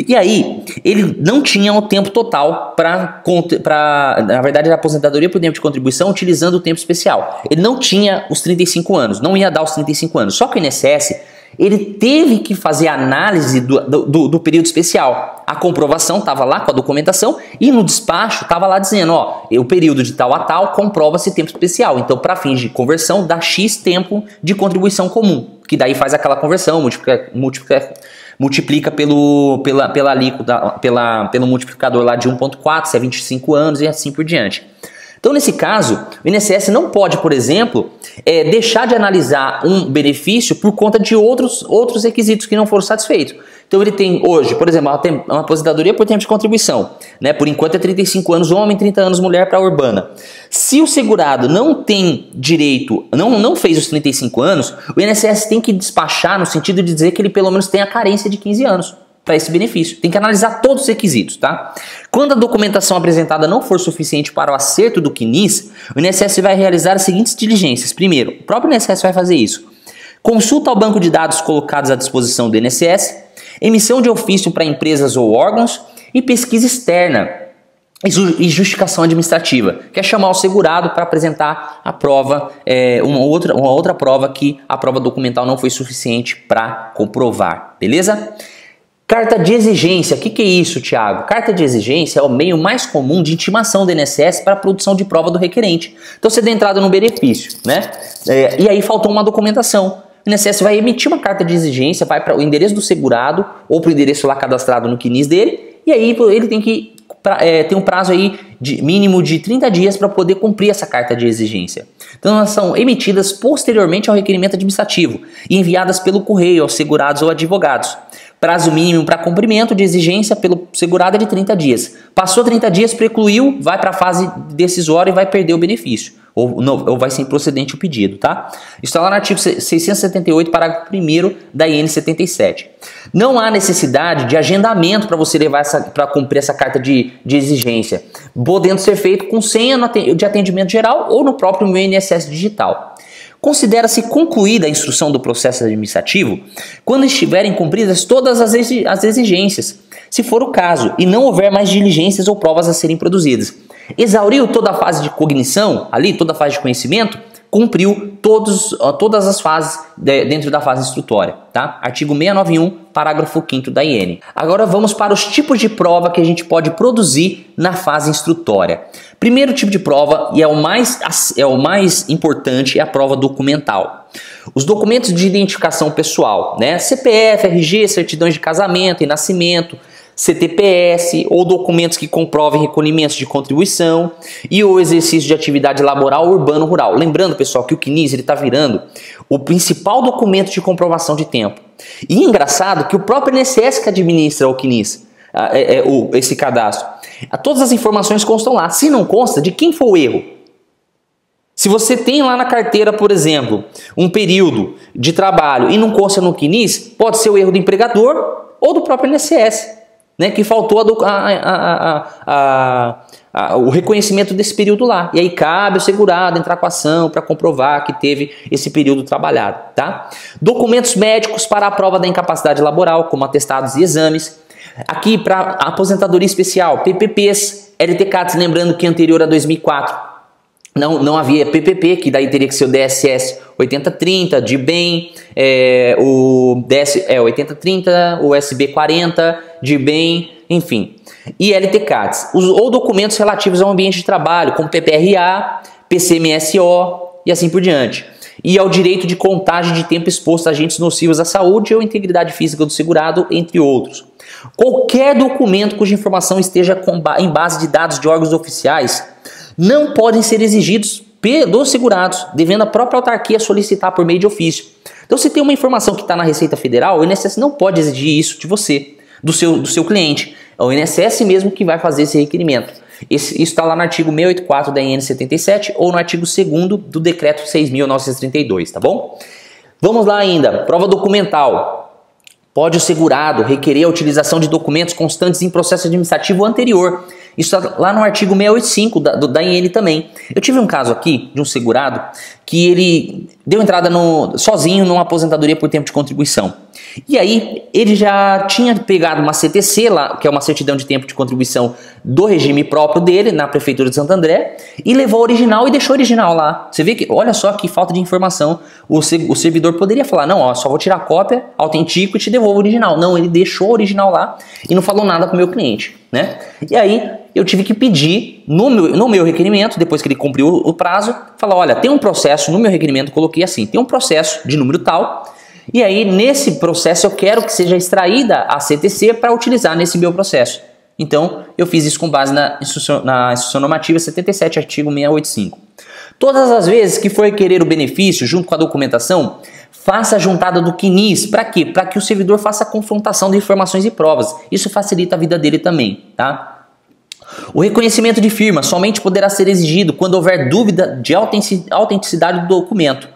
E aí, ele não tinha o tempo total na verdade, a aposentadoria por tempo de contribuição utilizando o tempo especial. Ele não tinha os 35 anos, não ia dar os 35 anos. Só que o INSS, ele teve que fazer a análise do período especial. a comprovação estava lá com a documentação e no despacho estava lá dizendo, ó, o período de tal a tal comprova-se tempo especial. Então, para fins de conversão, dá X tempo de contribuição comum, que daí faz aquela conversão, multiplica pela alíquota, pelo multiplicador lá de 1,4, se é 25 anos e assim por diante. Então, nesse caso, o INSS não pode, por exemplo, deixar de analisar um benefício por conta de outros requisitos que não foram satisfeitos. Então, ele tem hoje, por exemplo, uma aposentadoria por tempo de contribuição, né? Por enquanto é 35 anos homem, 30 anos mulher para a urbana. Se o segurado não tem direito, não fez os 35 anos, o INSS tem que despachar no sentido de dizer que ele pelo menos tem a carência de 15 anos. Para esse benefício. Tem que analisar todos os requisitos, tá? Quando a documentação apresentada não for suficiente para o acerto do CNIS, o INSS vai realizar as seguintes diligências. Primeiro, o próprio INSS vai fazer isso. Consulta ao banco de dados colocados à disposição do INSS, emissão de ofício para empresas ou órgãos e pesquisa externa e justificação administrativa, que é chamar o segurado para apresentar a prova, uma outra prova que a prova documental não foi suficiente para comprovar, beleza? Carta de exigência, o que é isso, Thiago? Carta de exigência é o meio mais comum de intimação do INSS para a produção de prova do requerente. Então você deu entrada no benefício, né? E aí faltou uma documentação. O INSS vai emitir uma carta de exigência, vai para o endereço do segurado ou para o endereço lá cadastrado no CNIS dele, e aí ele tem que ter um prazo aí mínimo de 30 dias para poder cumprir essa carta de exigência. Então elas são emitidas posteriormente ao requerimento administrativo e enviadas pelo correio aos segurados ou advogados. Prazo mínimo para cumprimento de exigência pelo segurado é de 30 dias. Passou 30 dias, precluiu, vai para a fase decisória e vai perder o benefício. Ou vai ser improcedente o pedido, tá? Isso está lá no artigo 678, parágrafo 1º da IN 77. Não há necessidade de agendamento para você levar para cumprir essa carta de exigência, podendo ser feito com senha de atendimento geral ou no próprio meu INSS digital. Considera-se concluída a instrução do processo administrativo quando estiverem cumpridas todas as exigências, se for o caso, e não houver mais diligências ou provas a serem produzidas. Exauriu toda a fase de cognição, ali, toda a fase de conhecimento, cumpriu todas as fases dentro da fase instrutória, tá? Artigo 691, parágrafo 5º da IN. Agora vamos para os tipos de prova que a gente pode produzir na fase instrutória. Primeiro tipo de prova, e é o mais importante, é a prova documental. Os documentos de identificação pessoal, né? CPF, RG, certidões de casamento e nascimento, CTPS ou documentos que comprovem recolhimentos de contribuição e o exercício de atividade laboral urbano-rural. Lembrando, pessoal, que o CNIS está virando o principal documento de comprovação de tempo. E engraçado que o próprio INSS que administra o CNIS, esse cadastro. Todas as informações constam lá. Se não consta, de quem foi o erro? Se você tem lá na carteira, por exemplo, um período de trabalho e não consta no CNIS, pode ser o erro do empregador ou do próprio INSS. Né, que faltou o reconhecimento desse período lá. E aí cabe o segurado entrar com a ação para comprovar que teve esse período trabalhado. Tá? Documentos médicos para a prova da incapacidade laboral, como atestados e exames. Aqui para aposentadoria especial, PPPs, LTCATs, lembrando que anterior a 2004 não havia PPP, que daí teria que ser o DSS 8030, de bem, o 8030, o SB 40, de bem, enfim. E LTCATs, ou documentos relativos ao ambiente de trabalho, como PPRA, PCMSO e assim por diante. E ao direito de contagem de tempo exposto a agentes nocivos à saúde ou integridade física do segurado, entre outros. Qualquer documento cuja informação esteja em base de dados de órgãos oficiais não podem ser exigidos dos segurados, devendo a própria autarquia solicitar por meio de ofício. Então, se tem uma informação que está na Receita Federal, o INSS não pode exigir isso de você, do seu cliente. É o INSS mesmo que vai fazer esse requerimento. Isso está lá no artigo 684 da IN 77 ou no artigo 2º do Decreto 6.932, tá bom? Vamos lá ainda. Prova documental. Pode o segurado requerer a utilização de documentos constantes em processo administrativo anterior. Isso está lá no artigo 685 da IN também. Eu tive um caso aqui de um segurado que ele deu entrada sozinho numa aposentadoria por tempo de contribuição. E aí ele já tinha pegado uma CTC lá, que é uma certidão de tempo de contribuição do regime próprio dele, na prefeitura de Santo André, e levou a original e deixou a original lá. Você vê que, olha só que falta de informação. O servidor poderia falar, não, ó, só vou tirar a cópia, autentico e te devolvo o original. Não, ele deixou a original lá e não falou nada com o meu cliente, né? E aí eu tive que pedir no meu requerimento, depois que ele cumpriu o prazo, falar, olha, tem um processo no meu requerimento, coloquei assim, tem um processo de número tal, e aí nesse processo eu quero que seja extraída a CTC para utilizar nesse meu processo. Então eu fiz isso com base na instrução normativa 77, artigo 685. Todas as vezes que for requerer o benefício junto com a documentação, faça a juntada do CNIS. Para quê? Para que o servidor faça a confrontação de informações e provas. Isso facilita a vida dele também, tá? O reconhecimento de firma somente poderá ser exigido quando houver dúvida de autenticidade do documento.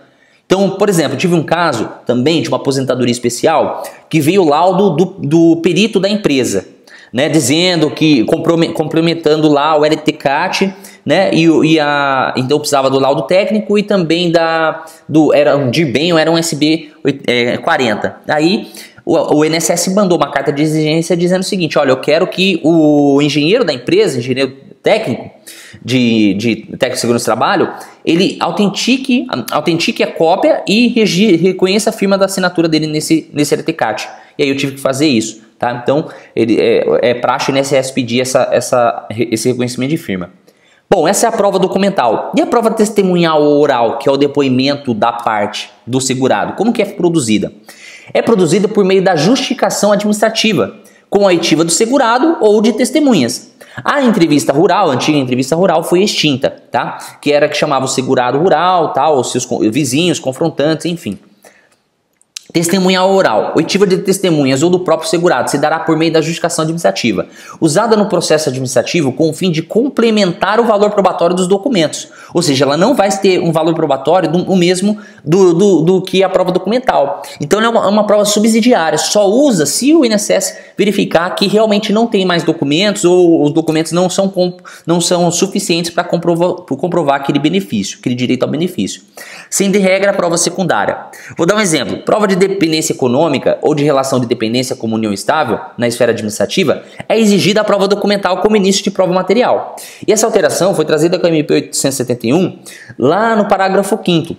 Então, por exemplo, tive um caso também de uma aposentadoria especial que veio o laudo do perito da empresa, né, dizendo que, comprometendo lá o LTCAT, né, então precisava do laudo técnico e também era um DIRBEM ou era um SB 40. Aí o INSS mandou uma carta de exigência dizendo o seguinte, olha, eu quero que o engenheiro da empresa, engenheiro técnico de técnico de segurança do trabalho, ele autentique a cópia e reconheça a firma da assinatura dele nesse LTCAT. E aí eu tive que fazer isso, tá? Então é praxe o INSS pedir esse reconhecimento de firma. Bom, essa é a prova documental. E a prova testemunhal ou oral, que é o depoimento da parte do segurado, como que é produzida? É produzida por meio da justificação administrativa, com a oitiva do segurado ou de testemunhas. A entrevista rural, a antiga entrevista rural, foi extinta, tá? Que chamava o segurado rural, tal, os seus vizinhos, confrontantes, enfim. Testemunha oral, oitiva de testemunhas ou do próprio segurado, se dará por meio da justificação administrativa, usada no processo administrativo com o fim de complementar o valor probatório dos documentos. Ou seja, ela não vai ter um valor probatório o mesmo do que a prova documental. Então ela é uma prova subsidiária, só usa se o INSS verificar que realmente não tem mais documentos ou os documentos não são suficientes para comprovar aquele benefício, aquele direito ao benefício. Sem de regra, a prova secundária. Vou dar um exemplo. Prova de dependência econômica ou de relação de dependência como união estável na esfera administrativa é exigida a prova documental como início de prova material. E essa alteração foi trazida com a MP 871 lá no parágrafo 5º.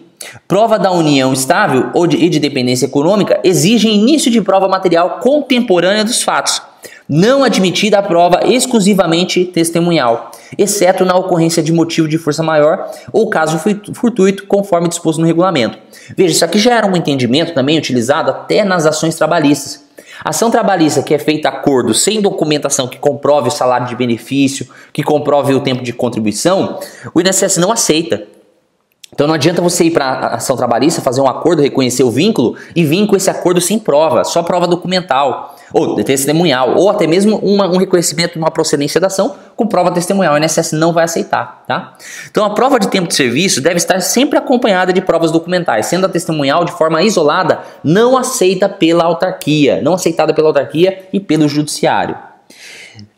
Prova da união estável e de dependência econômica exigem início de prova material contemporânea dos fatos, não admitida a prova exclusivamente testemunhal, exceto na ocorrência de motivo de força maior ou caso fortuito, conforme disposto no regulamento. Veja, isso aqui já era um entendimento também utilizado até nas ações trabalhistas. Ação trabalhista que é feita acordo sem documentação que comprove o salário de benefício, que comprove o tempo de contribuição, o INSS não aceita. Então não adianta você ir para a ação trabalhista, fazer um acordo, reconhecer o vínculo e vir com esse acordo sem prova, só prova documental, ou testemunhal, ou até mesmo um reconhecimento de uma procedência da ação com prova testemunhal. O INSS não vai aceitar, tá? Então a prova de tempo de serviço deve estar sempre acompanhada de provas documentais, sendo a testemunhal de forma isolada não aceitada pela autarquia e pelo judiciário.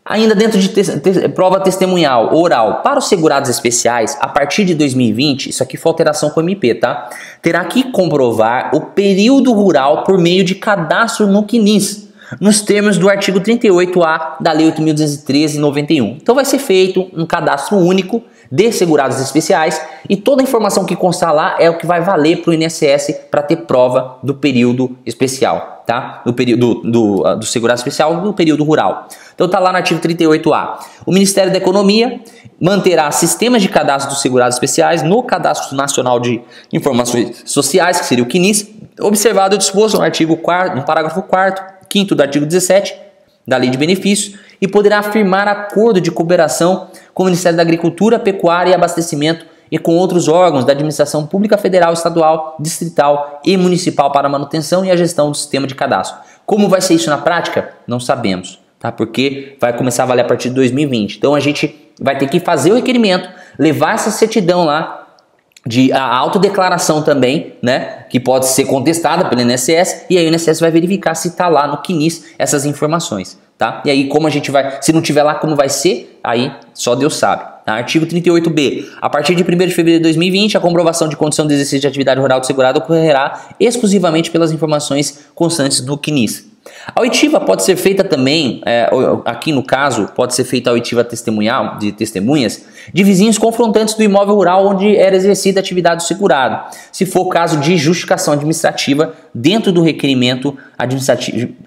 Ainda dentro de prova testemunhal oral para os segurados especiais, a partir de 2020, isso aqui foi alteração com o MP, tá? Terá que comprovar o período rural por meio de cadastro no CNIS, nos termos do artigo 38A da Lei 8.213/91. Então vai ser feito um cadastro único de segurados especiais e toda a informação que constar lá é o que vai valer para o INSS para ter prova do período especial, tá? Do período do segurado especial do período rural. Então tá lá no artigo 38A. O Ministério da Economia manterá sistemas de cadastro dos segurados especiais no Cadastro Nacional de Informações Sociais, que seria o CNIS, observado o disposto no artigo 4º, no parágrafo 4º, 5º do artigo 17 da Lei de Benefícios, e poderá firmar acordo de cooperação com o Ministério da Agricultura, Pecuária e Abastecimento e com outros órgãos da administração pública federal, estadual, distrital e municipal para a manutenção e a gestão do sistema de cadastro. Como vai ser isso na prática? Não sabemos, tá? Porque vai começar a valer a partir de 2020. Então a gente vai ter que fazer o requerimento, levar essa certidão lá, a autodeclaração também, né, que pode ser contestada pelo INSS, e aí o INSS vai verificar se está lá no CNIS essas informações, tá? E aí como a gente vai, se não tiver lá como vai ser, aí só Deus sabe. Artigo 38b. A partir de 1º de fevereiro de 2020, a comprovação de condição de exercício de atividade rural do segurado ocorrerá exclusivamente pelas informações constantes do CNIS. A oitiva pode ser feita também, aqui no caso, pode ser feita a oitiva testemunhal, de testemunhas, de vizinhos confrontantes do imóvel rural onde era exercida a atividade do segurado, se for caso de justificação administrativa dentro do requerimento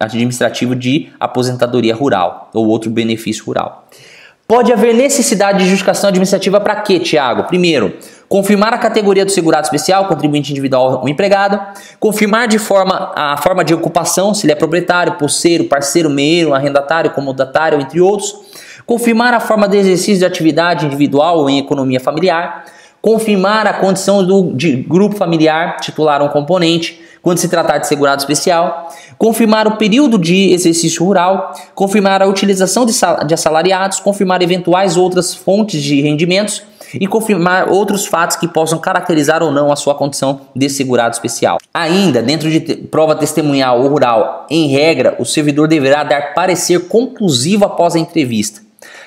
administrativo de aposentadoria rural ou outro benefício rural. Pode haver necessidade de justificação administrativa para quê, Tiago? Primeiro, confirmar a categoria do segurado especial, contribuinte individual ou empregado, confirmar a forma de ocupação, se ele é proprietário, posseiro, parceiro, meeiro, arrendatário, comodatário, entre outros, confirmar a forma de exercício de atividade individual ou em economia familiar, confirmar a condição de grupo familiar, titular ou componente, quando se tratar de segurado especial, confirmar o período de exercício rural, confirmar a utilização de assalariados, confirmar eventuais outras fontes de rendimentos e confirmar outros fatos que possam caracterizar ou não a sua condição de segurado especial. Ainda, dentro de prova testemunhal ou rural, em regra, o servidor deverá dar parecer conclusivo após a entrevista.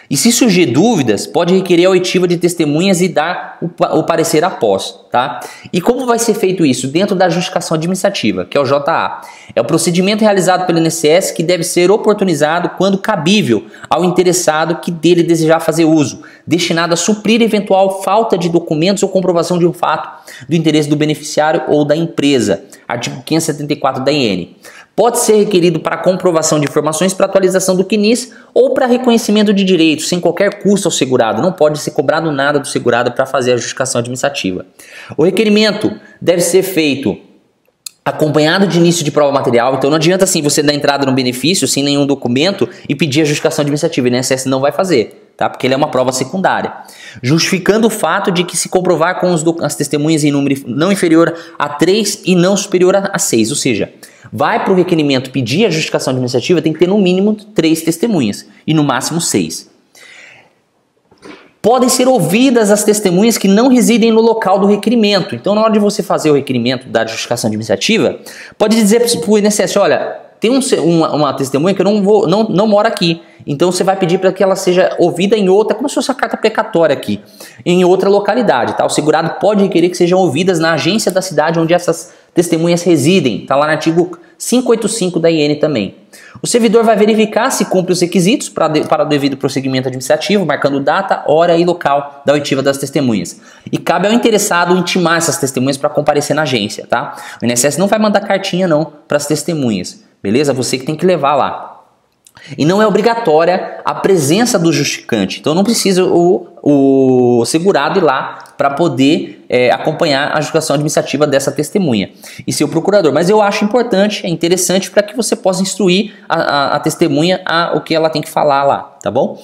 E se surgir dúvidas, pode requerer a oitiva de testemunhas e dar o parecer após, tá? E como vai ser feito isso? Dentro da justificação administrativa, que é o JA. É o procedimento realizado pelo INSS que deve ser oportunizado quando cabível ao interessado que dele desejar fazer uso, destinado a suprir eventual falta de documentos ou comprovação de um fato do interesse do beneficiário ou da empresa. Artigo 574 da IN. Pode ser requerido para comprovação de informações para atualização do CNIS ou para reconhecimento de direitos, sem qualquer custo ao segurado. Não pode ser cobrado nada do segurado para fazer a justificação administrativa. O requerimento deve ser feito acompanhado de início de prova material. Então não adianta assim você dar entrada no benefício sem nenhum documento e pedir a justificação administrativa. O INSS não vai fazer, tá? Porque ele é uma prova secundária. Justificando o fato de que se comprovar com as testemunhas em número não inferior a 3 e não superior a 6, ou seja, vai para o requerimento pedir a justificação administrativa, tem que ter no mínimo 3 testemunhas e no máximo 6. Podem ser ouvidas as testemunhas que não residem no local do requerimento. Então, na hora de você fazer o requerimento da justificação administrativa, pode dizer para o INSS, olha, tem uma testemunha que eu não mora aqui. Então, você vai pedir para que ela seja ouvida em outra, como se fosse a carta precatória aqui, em outra localidade, tá? O segurado pode requerer que sejam ouvidas na agência da cidade onde essas testemunhas residem. Está lá no artigo 585 da IN também. O servidor vai verificar se cumpre os requisitos para o devido procedimento administrativo, marcando data, hora e local da oitiva das testemunhas. E cabe ao interessado intimar essas testemunhas para comparecer na agência, tá? O INSS não vai mandar cartinha não para as testemunhas, beleza? Você que tem que levar lá. E não é obrigatória a presença do justificante. Então não precisa o segurado ir lá para poder acompanhar a justificação administrativa dessa testemunha e seu procurador. Mas eu acho importante, é interessante para que você possa instruir a testemunha o que ela tem que falar lá, tá bom?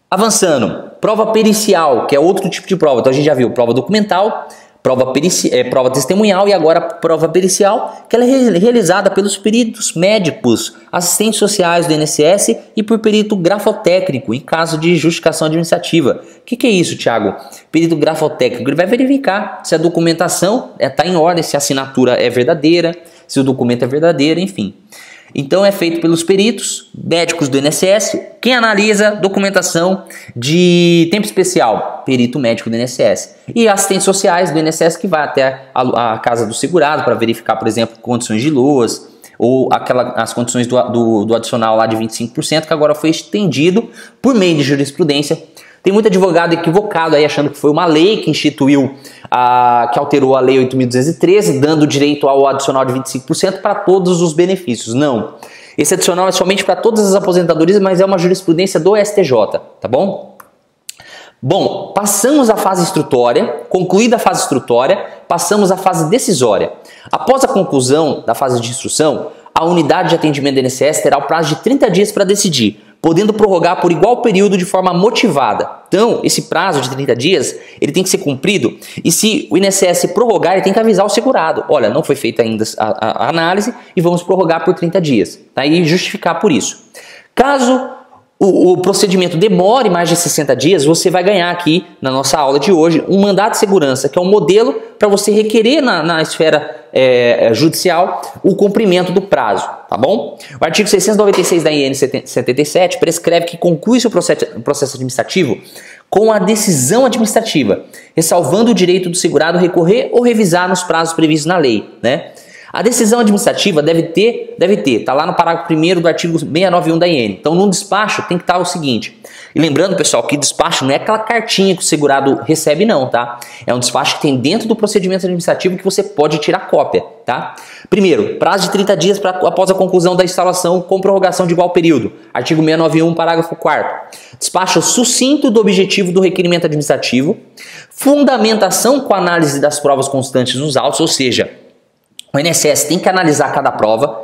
Avançando, prova pericial, que é outro tipo de prova. Então a gente já viu prova documental, prova testemunhal e agora prova pericial, que ela é realizada pelos peritos médicos, assistentes sociais do INSS e por perito grafotécnico em caso de justificação administrativa. O que é isso, Thiago? Perito grafotécnico, ele vai verificar se a documentação está em ordem, se a assinatura é verdadeira, se o documento é verdadeiro, enfim. Então é feito pelos peritos médicos do INSS, quem analisa documentação de tempo especial, perito médico do INSS. E assistentes sociais do INSS que vai até a casa do segurado para verificar, por exemplo, condições de loas ou as condições do adicional lá de 25%, que agora foi estendido por meio de jurisprudência. Tem muito advogado equivocado aí achando que foi uma lei que instituiu, que alterou a lei 8.213, dando direito ao adicional de 25% para todos os benefícios. Não. Esse adicional é somente para todas as aposentadorias, mas é uma jurisprudência do STJ, tá bom? Bom, passamos à fase instrutória. Concluída a fase instrutória, passamos à fase decisória. Após a conclusão da fase de instrução, a unidade de atendimento do INSS terá o prazo de 30 dias para decidir, podendo prorrogar por igual período de forma motivada. Então, esse prazo de 30 dias, ele tem que ser cumprido, e se o INSS prorrogar, ele tem que avisar o segurado. Olha, não foi feita ainda a análise e vamos prorrogar por 30 dias. Tá? E justificar por isso. Caso o procedimento demore mais de 60 dias, você vai ganhar aqui, na nossa aula de hoje, um mandado de segurança, que é um modelo para você requerer na esfera judicial o cumprimento do prazo, tá bom? O artigo 696 da IN 77 prescreve que conclui-se o processo administrativo com a decisão administrativa, ressalvando o direito do segurado recorrer ou revisar nos prazos previstos na lei, né? A decisão administrativa deve ter, tá lá no parágrafo 1º do artigo 691 da IN. Então, no despacho tem que estar o seguinte. E lembrando, pessoal, que despacho não é aquela cartinha que o segurado recebe, não, tá? É um despacho que tem dentro do procedimento administrativo que você pode tirar cópia, tá? Primeiro, prazo de 30 dias após a conclusão da instalação com prorrogação de igual período. Artigo 691, parágrafo 4º. Despacho sucinto do objetivo do requerimento administrativo. Fundamentação com análise das provas constantes nos autos, ou seja, o INSS tem que analisar cada prova.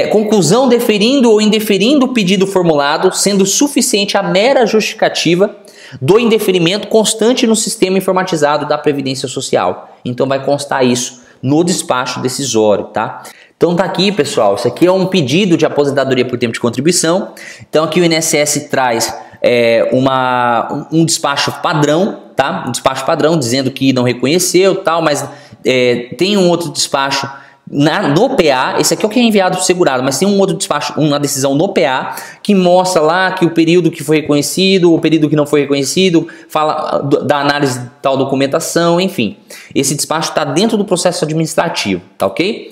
Conclusão deferindo ou indeferindo o pedido formulado, sendo suficiente a mera justificativa do indeferimento constante no sistema informatizado da Previdência Social. Então vai constar isso no despacho decisório, tá? Então tá aqui, pessoal, isso aqui é um pedido de aposentadoria por tempo de contribuição. Então aqui o INSS traz um despacho padrão, tá? Um despacho padrão dizendo que não reconheceu, tal, mas tem um outro despacho no PA, esse aqui é o que é enviado para o segurado, mas tem um outro despacho, uma decisão no PA, que mostra lá que o período que foi reconhecido, o período que não foi reconhecido, fala da análise de tal documentação, enfim. Esse despacho está dentro do processo administrativo, tá ok?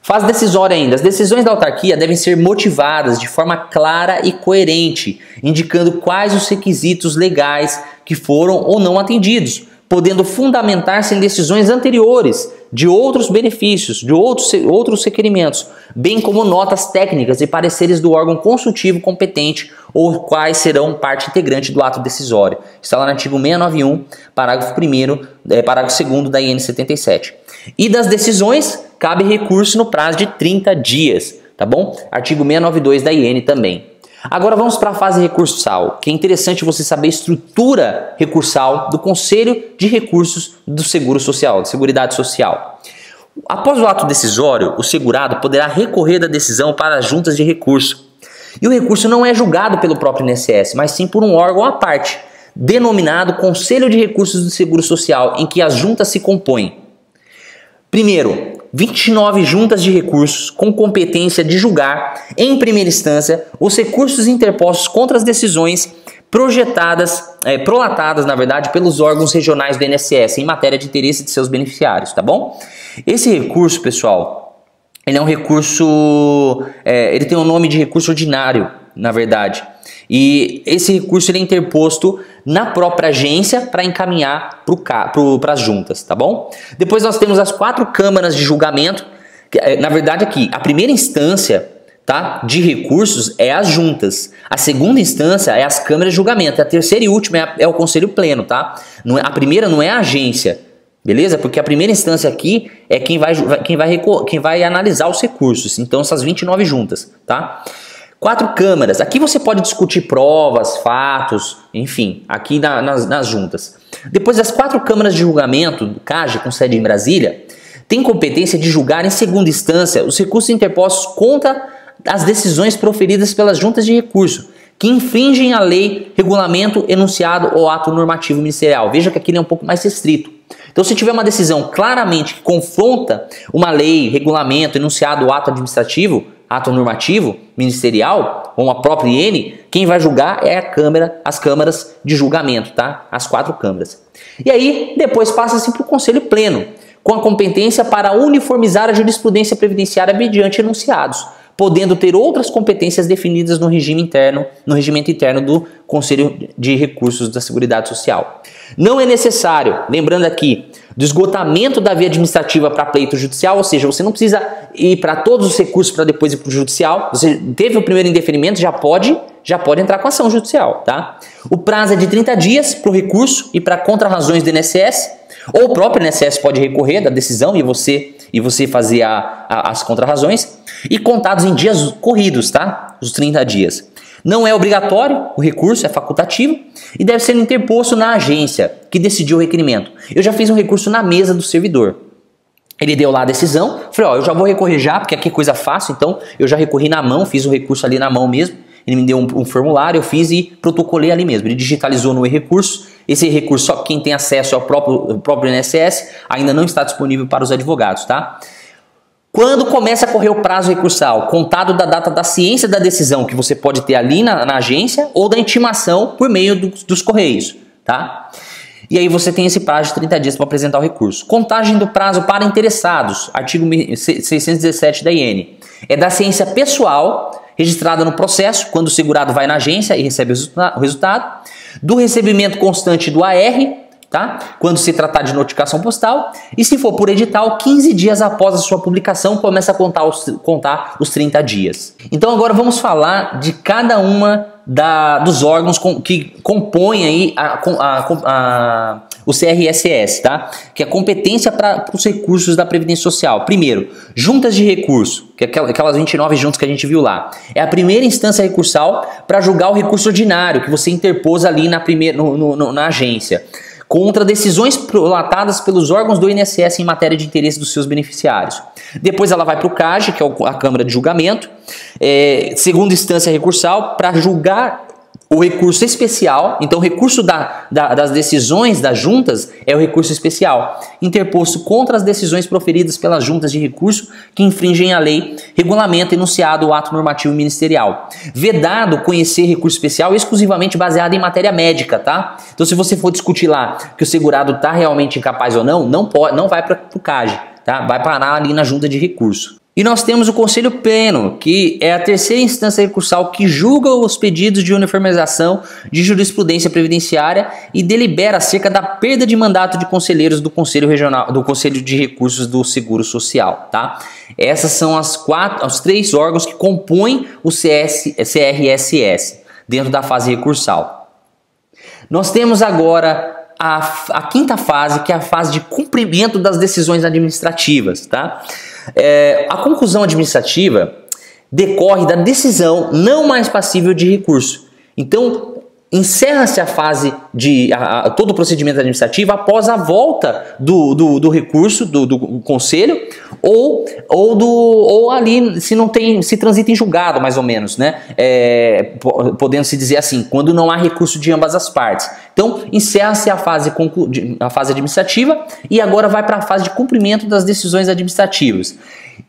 Fase decisória ainda. As decisões da autarquia devem ser motivadas de forma clara e coerente, indicando quais os requisitos legais que foram ou não atendidos, podendo fundamentar-se em decisões anteriores de outros benefícios, de outros requerimentos, bem como notas técnicas e pareceres do órgão consultivo competente ou quais serão parte integrante do ato decisório. Está lá no artigo 691, parágrafo 1º, parágrafo 2º da IN 77. E das decisões, cabe recurso no prazo de 30 dias, tá bom? Artigo 692 da IN também. Agora vamos para a fase recursal, que é interessante você saber a estrutura recursal do Conselho de Recursos do Seguro Social, de Seguridade Social. Após o ato decisório, o segurado poderá recorrer da decisão para as juntas de recurso. E o recurso não é julgado pelo próprio INSS, mas sim por um órgão à parte, denominado Conselho de Recursos do Seguro Social, em que as juntas se compõem. Primeiro, 29 juntas de recursos com competência de julgar, em primeira instância, os recursos interpostos contra as decisões prolatadas, na verdade, pelos órgãos regionais do INSS em matéria de interesse de seus beneficiários, tá bom? Esse recurso, pessoal, ele é um recurso, ele tem o nome de recurso ordinário, na verdade. E esse recurso ele é interposto na própria agência para encaminhar para as juntas, tá bom? Depois nós temos as 4 câmaras de julgamento. Na verdade aqui, a primeira instância, tá, de recursos é as juntas. A segunda instância é as câmaras de julgamento. A terceira e última é o conselho pleno, tá? A primeira não é a agência, beleza? Porque a primeira instância aqui é quem vai analisar os recursos. Então essas 29 juntas, tá? 4 câmaras. Aqui você pode discutir provas, fatos, enfim, aqui nas juntas. Depois, as 4 câmaras de julgamento do CAGE, com sede em Brasília, têm competência de julgar em segunda instância os recursos interpostos contra as decisões proferidas pelas juntas de recurso, que infringem a lei, regulamento, enunciado ou ato normativo ministerial. Veja que aqui ele é um pouco mais restrito. Então, se tiver uma decisão claramente que confronta uma lei, regulamento, enunciado ou ato administrativo, ato normativo ministerial, ou uma própria IN, quem vai julgar é as câmaras de julgamento, tá? As 4 câmaras. E aí, depois passa-se para o Conselho Pleno, com a competência para uniformizar a jurisprudência previdenciária mediante enunciados, podendo ter outras competências definidas no regimento interno do Conselho de Recursos da Seguridade Social. Não é necessário, lembrando aqui, do esgotamento da via administrativa para pleito judicial, ou seja, você não precisa ir para todos os recursos para depois ir para o judicial. Você teve o primeiro indeferimento, já pode entrar com ação judicial, tá? O prazo é de 30 dias para o recurso e para contrarrazões do INSS, ou o próprio INSS pode recorrer da decisão e você fazer as contrarrazões, e contados em dias corridos, tá? Os 30 dias. Não é obrigatório, o recurso é facultativo e deve ser interposto na agência que decidiu o requerimento. Eu já fiz um recurso na mesa do servidor. Ele deu lá a decisão, falei, ó, eu já vou recorrer já, porque aqui é coisa fácil, então eu já recorri na mão, fiz o recurso ali na mão mesmo. Ele me deu um formulário, eu fiz e protocolei ali mesmo. Ele digitalizou no e-recurso. Esse recurso, só quem tem acesso ao próprio INSS, ainda não está disponível para os advogados, tá? Quando começa a correr o prazo recursal? Contado da data da ciência da decisão, que você pode ter ali na agência, ou da intimação por meio dos correios, tá? E aí você tem esse prazo de 30 dias para apresentar o recurso. Contagem do prazo para interessados, artigo 617 da IN. É da ciência pessoal registrada no processo, quando o segurado vai na agência e recebe o resultado. Do recebimento constante do AR, tá? Quando se tratar de notificação postal. E se for por edital, 15 dias após a sua publicação, começa a contar os 30 dias. Então agora vamos falar de cada uma dos órgãos que compõem aí o CRSS, tá? Que é a competência para os recursos da Previdência Social. Primeiro, juntas de recurso, que é aquelas 29 juntas que a gente viu lá. É a primeira instância recursal para julgar o recurso ordinário que você interpôs ali na agência, contra decisões prolatadas pelos órgãos do INSS em matéria de interesse dos seus beneficiários. Depois ela vai para o CAGE, que é a Câmara de Julgamento, segunda instância recursal, para julgar o recurso especial. Então o recurso das decisões das juntas é o recurso especial, interposto contra as decisões proferidas pelas juntas de recurso que infringem a lei, regulamento, enunciado ou ato normativo ministerial. Vedado conhecer recurso especial exclusivamente baseado em matéria médica, tá? Então se você for discutir lá que o segurado está realmente incapaz ou não vai para o CAGE, tá? Vai parar ali na junta de recurso. E nós temos o Conselho Pleno, que é a terceira instância recursal que julga os pedidos de uniformização de jurisprudência previdenciária e delibera acerca da perda de mandato de conselheiros do Conselho Regional, do Conselho de Recursos do Seguro Social, tá? Essas são os 3 órgãos que compõem o CRSS dentro da fase recursal. Nós temos agora a quinta fase, que é a fase de cumprimento das decisões administrativas, tá? A conclusão administrativa decorre da decisão não mais passível de recurso. Então, encerra-se a fase de todo o procedimento administrativo após a volta do recurso do conselho ou ali se transita em julgado, mais ou menos, né? Podendo se dizer assim, quando não há recurso de ambas as partes. Então encerra-se a fase administrativa e agora vai para a fase de cumprimento das decisões administrativas.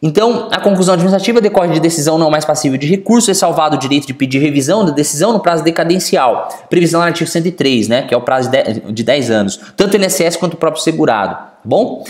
Então, a conclusão administrativa decorre de decisão não mais passível de recurso, ressalvado o direito de pedir revisão da decisão no prazo decadencial, previsão no artigo 103, né, que é o prazo de 10 anos, tanto o INSS quanto o próprio segurado, tá bom?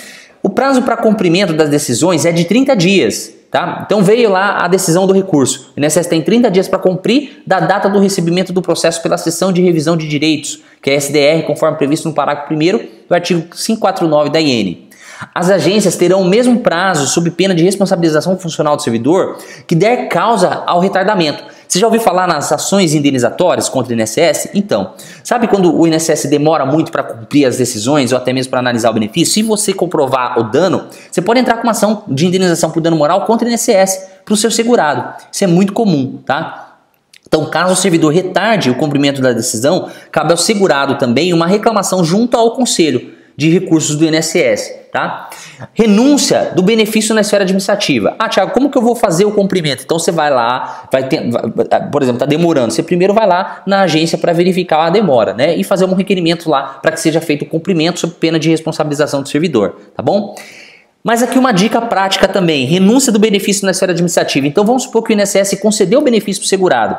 O prazo para cumprimento das decisões é de 30 dias, tá? Então veio lá a decisão do recurso, o INSS tem 30 dias para cumprir da data do recebimento do processo pela sessão de revisão de direitos, que é a SDR, conforme previsto no parágrafo 1º do artigo 549 da IN. As agências terão o mesmo prazo sob pena de responsabilização funcional do servidor que der causa ao retardamento. Você já ouviu falar nas ações indenizatórias contra o INSS? Então, sabe quando o INSS demora muito para cumprir as decisões ou até mesmo para analisar o benefício? Se você comprovar o dano, você pode entrar com uma ação de indenização por dano moral contra o INSS para o seu segurado. Isso é muito comum, tá? Então, caso o servidor retarde o cumprimento da decisão, cabe ao segurado também uma reclamação junto ao Conselho de Recursos do INSS, tá? Renúncia do benefício na esfera administrativa. Thiago, como que eu vou fazer o cumprimento? Então você vai lá, por exemplo, está demorando. Você primeiro vai lá na agência para verificar a demora, né? E fazer um requerimento lá para que seja feito o cumprimento sob pena de responsabilização do servidor, tá bom? Mas aqui uma dica prática também, renúncia do benefício na esfera administrativa. Então vamos supor que o INSS concedeu o benefício para o segurado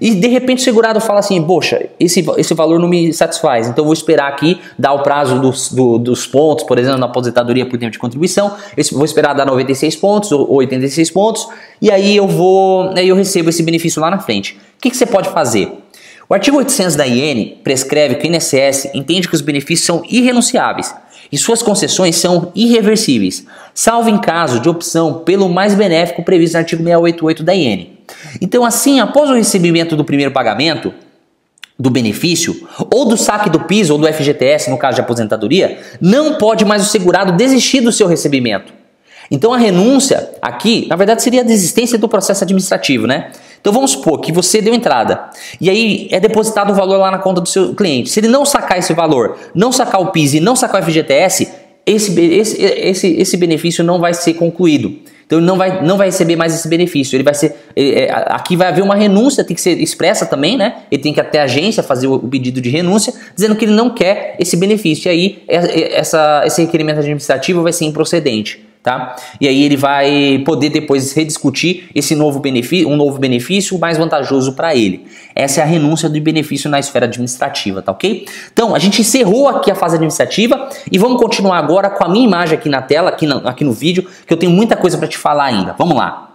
e de repente o segurado fala assim, poxa, esse valor não me satisfaz, então eu vou esperar aqui, dar o prazo dos pontos, por exemplo, na aposentadoria por tempo de contribuição, eu vou esperar dar 96 pontos ou 86 pontos e aí eu recebo esse benefício lá na frente. O que você pode fazer? O artigo 800 da IN prescreve que o INSS entende que os benefícios são irrenunciáveis e suas concessões são irreversíveis, salvo em caso de opção pelo mais benéfico previsto no artigo 688 da IN. Então, assim, após o recebimento do primeiro pagamento do benefício, ou do saque do PIS ou do FGTS, no caso de aposentadoria, não pode mais o segurado desistir do seu recebimento. Então, a renúncia aqui, na verdade, seria a desistência do processo administrativo, né? Então vamos supor que você deu entrada e aí é depositado o valor lá na conta do seu cliente. Se ele não sacar esse valor, não sacar o PIS e não sacar o FGTS, esse benefício não vai ser concluído. Então ele não vai receber mais esse benefício. Ele vai ser, aqui vai haver uma renúncia, tem que ser expressa também, né? Ele tem que ir até a agência fazer o pedido de renúncia, dizendo que ele não quer esse benefício. E aí esse requerimento administrativo vai ser improcedente. tá? E aí ele vai poder depois rediscutir esse novo benefício mais vantajoso para ele. Essa é a renúncia do benefício na esfera administrativa, tá ok? Então, a gente encerrou aqui a fase administrativa e vamos continuar agora com a minha imagem aqui na tela, aqui no vídeo, que eu tenho muita coisa para te falar ainda. Vamos lá.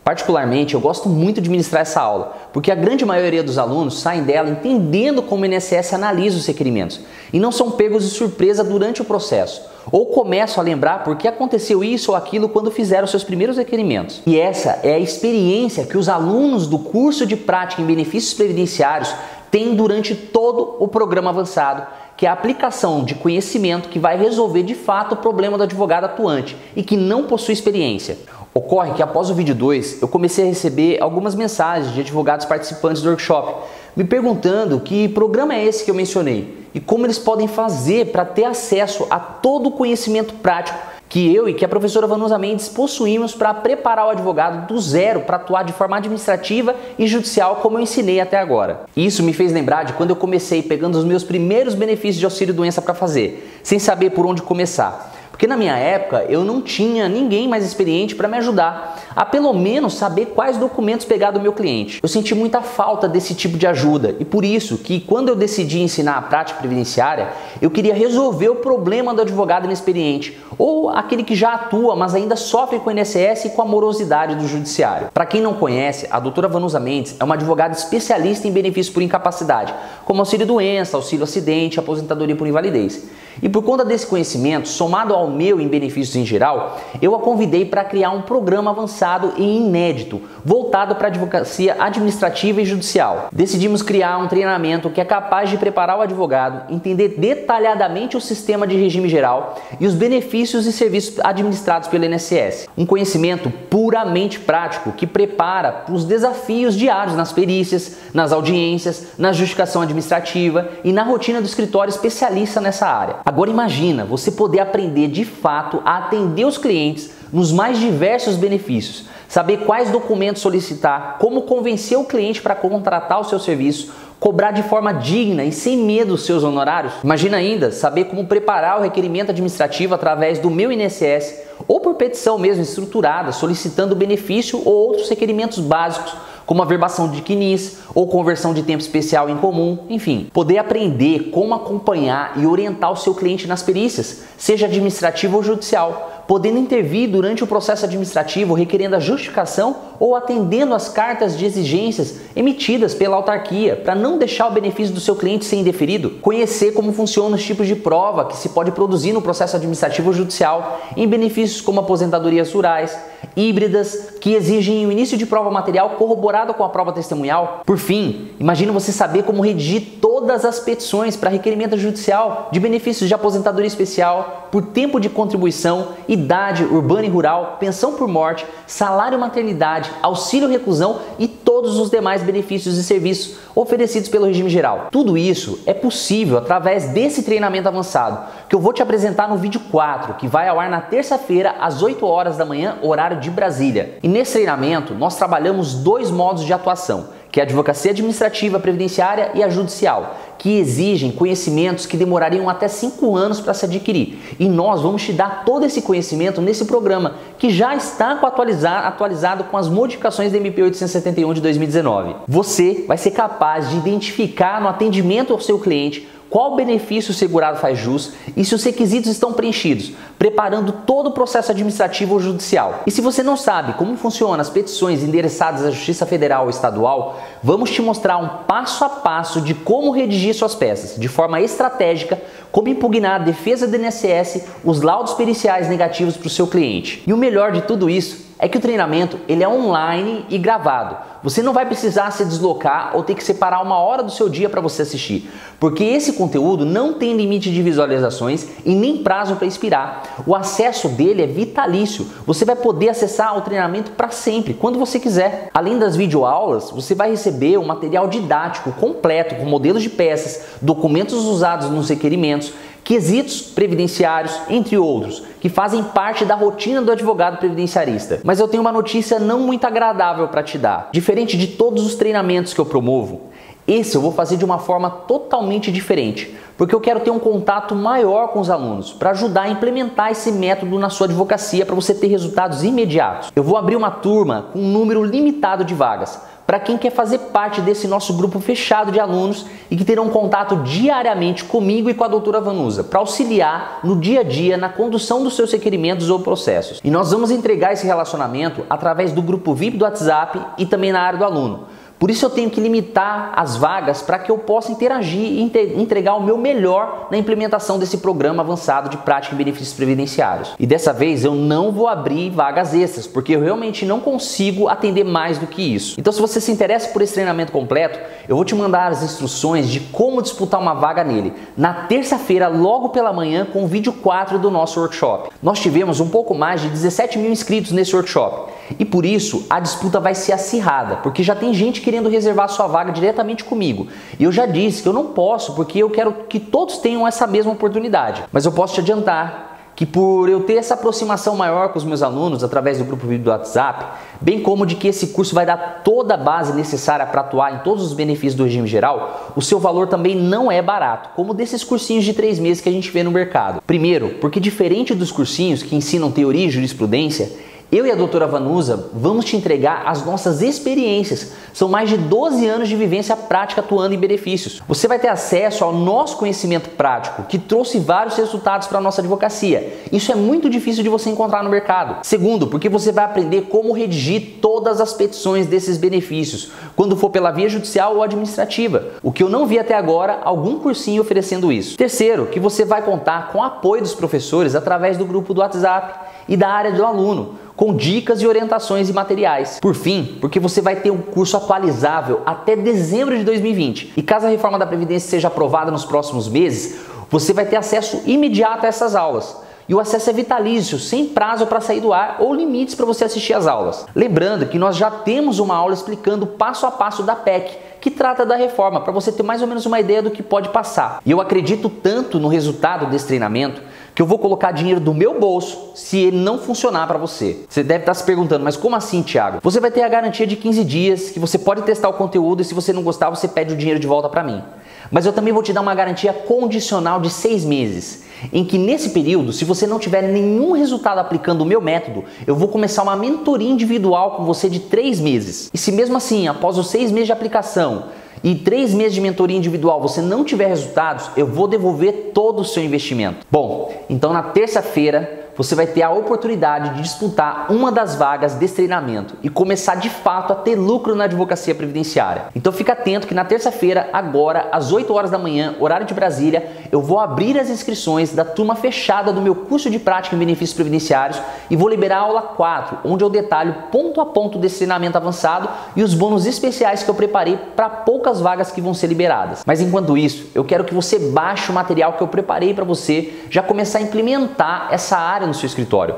Particularmente, eu gosto muito de ministrar essa aula, porque a grande maioria dos alunos saem dela entendendo como o INSS analisa os requerimentos e não são pegos de surpresa durante o processo, ou começam a lembrar por que aconteceu isso ou aquilo quando fizeram seus primeiros requerimentos. E essa é a experiência que os alunos do curso de prática em benefícios previdenciários têm durante todo o programa avançado, que é a aplicação de conhecimento que vai resolver de fato o problema do advogado atuante e que não possui experiência. Ocorre que após o vídeo 2, eu comecei a receber algumas mensagens de advogados participantes do workshop, me perguntando que programa é esse que eu mencionei e como eles podem fazer para ter acesso a todo o conhecimento prático que eu e que a professora Vanusa Mendes possuímos para preparar o advogado do zero para atuar de forma administrativa e judicial como eu ensinei até agora. Isso me fez lembrar de quando eu comecei pegando os meus primeiros benefícios de auxílio-doença para fazer, sem saber por onde começar. Porque na minha época eu não tinha ninguém mais experiente para me ajudar a pelo menos saber quais documentos pegar do meu cliente. Eu senti muita falta desse tipo de ajuda e por isso que quando eu decidi ensinar a prática previdenciária, eu queria resolver o problema do advogado inexperiente ou aquele que já atua, mas ainda sofre com o INSS e com a morosidade do judiciário. Para quem não conhece, a doutora Vanusa Mendes é uma advogada especialista em benefícios por incapacidade, como auxílio-doença, auxílio-acidente, aposentadoria por invalidez. E por conta desse conhecimento, somado ao meu em benefícios em geral, eu a convidei para criar um programa avançado e inédito, voltado para a advocacia administrativa e judicial. Decidimos criar um treinamento que é capaz de preparar o advogado, entender detalhadamente o sistema de regime geral e os benefícios e serviços administrados pelo INSS. Um conhecimento puramente prático que prepara para os desafios diários nas perícias, nas audiências, na justificação administrativa e na rotina do escritório especialista nessa área. Agora imagina você poder aprender de fato a atender os clientes nos mais diversos benefícios, saber quais documentos solicitar, como convencer o cliente para contratar o seu serviço, cobrar de forma digna e sem medo os seus honorários. Imagina ainda saber como preparar o requerimento administrativo através do meu INSS ou por petição mesmo estruturada, solicitando benefício ou outros requerimentos básicos, como a verbação de quinis ou conversão de tempo especial em comum, enfim. Poder aprender como acompanhar e orientar o seu cliente nas perícias, seja administrativa ou judicial, podendo intervir durante o processo administrativo requerendo a justificação ou atendendo às cartas de exigências emitidas pela autarquia para não deixar o benefício do seu cliente ser indeferido. Conhecer como funcionam os tipos de prova que se pode produzir no processo administrativo ou judicial em benefícios como aposentadorias rurais, híbridas, que exigem o início de prova material corroborada com a prova testemunhal. Por fim, imagina você saber como redigir todas as petições para requerimento judicial de benefícios de aposentadoria especial, por tempo de contribuição, idade, urbana e rural, pensão por morte, salário maternidade, auxílio reclusão e todos os demais benefícios e serviços oferecidos pelo regime geral. Tudo isso é possível através desse treinamento avançado, que eu vou te apresentar no vídeo 4, que vai ao ar na terça-feira às 8 horas da manhã, horário de Brasília. E nesse treinamento nós trabalhamos dois modos de atuação, que é a advocacia administrativa previdenciária e a judicial, que exigem conhecimentos que demorariam até 5 anos para se adquirir. E nós vamos te dar todo esse conhecimento nesse programa, que já está atualizado com as modificações da MP 871 de 2019. Você vai ser capaz de identificar no atendimento ao seu cliente qual benefício o segurado faz jus e se os requisitos estão preenchidos, preparando todo o processo administrativo ou judicial. E se você não sabe como funcionam as petições endereçadas à Justiça Federal ou Estadual, vamos te mostrar um passo a passo de como redigir suas peças, de forma estratégica, como impugnar a defesa do INSS, os laudos periciais negativos para o seu cliente. E o melhor de tudo isso é que o treinamento ele é online e gravado. Você não vai precisar se deslocar ou ter que separar uma hora do seu dia para você assistir, porque esse conteúdo não tem limite de visualizações e nem prazo para expirar. O acesso dele é vitalício. Você vai poder acessar o treinamento para sempre, quando você quiser. Além das videoaulas, você vai receber um material didático completo com modelos de peças, documentos usados nos requerimentos, quesitos previdenciários, entre outros, que fazem parte da rotina do advogado previdenciarista. Mas eu tenho uma notícia não muito agradável para te dar. Diferente de todos os treinamentos que eu promovo, esse eu vou fazer de uma forma totalmente diferente, porque eu quero ter um contato maior com os alunos, para ajudar a implementar esse método na sua advocacia para você ter resultados imediatos. Eu vou abrir uma turma com um número limitado de vagas, para quem quer fazer parte desse nosso grupo fechado de alunos e que terão contato diariamente comigo e com a doutora Vanusa, para auxiliar no dia a dia na condução dos seus requerimentos ou processos. E nós vamos entregar esse relacionamento através do grupo VIP do WhatsApp e também na área do aluno. Por isso eu tenho que limitar as vagas para que eu possa interagir e entregar o meu melhor na implementação desse programa avançado de prática em benefícios previdenciários. E dessa vez eu não vou abrir vagas extras, porque eu realmente não consigo atender mais do que isso. Então, se você se interessa por esse treinamento completo, eu vou te mandar as instruções de como disputar uma vaga nele na terça-feira, logo pela manhã, com o vídeo 4 do nosso workshop. Nós tivemos um pouco mais de 17 mil inscritos nesse workshop. E por isso a disputa vai ser acirrada, porque já tem gente querendo reservar sua vaga diretamente comigo. E eu já disse que eu não posso, porque eu quero que todos tenham essa mesma oportunidade. Mas eu posso te adiantar que por eu ter essa aproximação maior com os meus alunos através do grupo VIP do WhatsApp, bem como de que esse curso vai dar toda a base necessária para atuar em todos os benefícios do regime geral, o seu valor também não é barato, como desses cursinhos de 3 meses que a gente vê no mercado. Primeiro, porque diferente dos cursinhos que ensinam teoria e jurisprudência, eu e a doutora Vanusa vamos te entregar as nossas experiências. São mais de 12 anos de vivência prática atuando em benefícios. Você vai ter acesso ao nosso conhecimento prático, que trouxe vários resultados para a nossa advocacia. Isso é muito difícil de você encontrar no mercado. Segundo, porque você vai aprender como redigir todas as petições desses benefícios, quando for pela via judicial ou administrativa. O que eu não vi até agora, algum cursinho oferecendo isso. Terceiro, que você vai contar com o apoio dos professores através do grupo do WhatsApp e da área do aluno, com dicas e orientações e materiais. Por fim, porque você vai ter um curso atualizável até dezembro de 2020. E caso a reforma da Previdência seja aprovada nos próximos meses, você vai ter acesso imediato a essas aulas. E o acesso é vitalício, sem prazo para sair do ar ou limites para você assistir às aulas. Lembrando que nós já temos uma aula explicando passo a passo da PEC, que trata da reforma, para você ter mais ou menos uma ideia do que pode passar. E eu acredito tanto no resultado desse treinamento que eu vou colocar dinheiro do meu bolso se ele não funcionar para você. Você deve estar se perguntando, mas como assim, Thiago? Você vai ter a garantia de 15 dias, que você pode testar o conteúdo e se você não gostar, você pede o dinheiro de volta para mim. Mas eu também vou te dar uma garantia condicional de 6 meses, em que nesse período, se você não tiver nenhum resultado aplicando o meu método, eu vou começar uma mentoria individual com você de 3 meses. E se mesmo assim, após os 6 meses de aplicação e 3 meses de mentoria individual você não tiver resultados, eu vou devolver todo o seu investimento. Bom, então na terça-feira você vai ter a oportunidade de disputar uma das vagas desse treinamento e começar de fato a ter lucro na advocacia previdenciária. Então fica atento que na terça-feira, agora às 8 horas da manhã, horário de Brasília, eu vou abrir as inscrições da turma fechada do meu curso de prática em benefícios previdenciários e vou liberar a aula 4, onde eu detalho ponto a ponto desse treinamento avançado e os bônus especiais que eu preparei para poucas vagas que vão ser liberadas. Mas enquanto isso, eu quero que você baixe o material que eu preparei para você já começar a implementar essa área no seu escritório.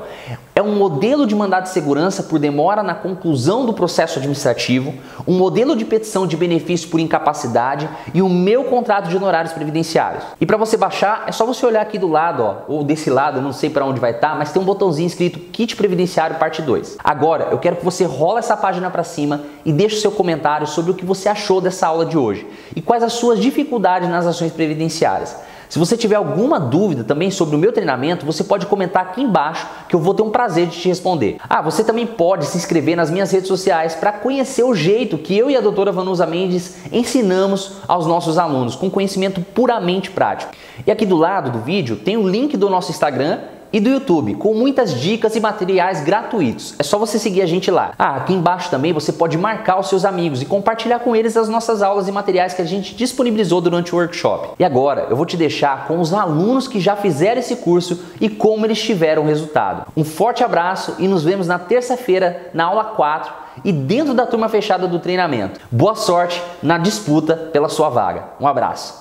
É um modelo de mandado de segurança por demora na conclusão do processo administrativo, um modelo de petição de benefício por incapacidade e o meu contrato de honorários previdenciários. E para você baixar, é só você olhar aqui do lado, ó, ou desse lado, eu não sei para onde vai estar, mas tem um botãozinho escrito Kit Previdenciário Parte 2. Agora, eu quero que você rola essa página para cima e deixe o seu comentário sobre o que você achou dessa aula de hoje e quais as suas dificuldades nas ações previdenciárias. Se você tiver alguma dúvida também sobre o meu treinamento, você pode comentar aqui embaixo que eu vou ter um prazer de te responder. Você também pode se inscrever nas minhas redes sociais para conhecer o jeito que eu e a doutora Vanusa Mendes ensinamos aos nossos alunos, com conhecimento puramente prático. E aqui do lado do vídeo tem o link do nosso Instagram e do YouTube, com muitas dicas e materiais gratuitos. É só você seguir a gente lá. Aqui embaixo também você pode marcar os seus amigos e compartilhar com eles as nossas aulas e materiais que a gente disponibilizou durante o workshop. E agora eu vou te deixar com os alunos que já fizeram esse curso e como eles tiveram o resultado. Um forte abraço e nos vemos na terça-feira na aula 4 e dentro da turma fechada do treinamento. Boa sorte na disputa pela sua vaga. Um abraço.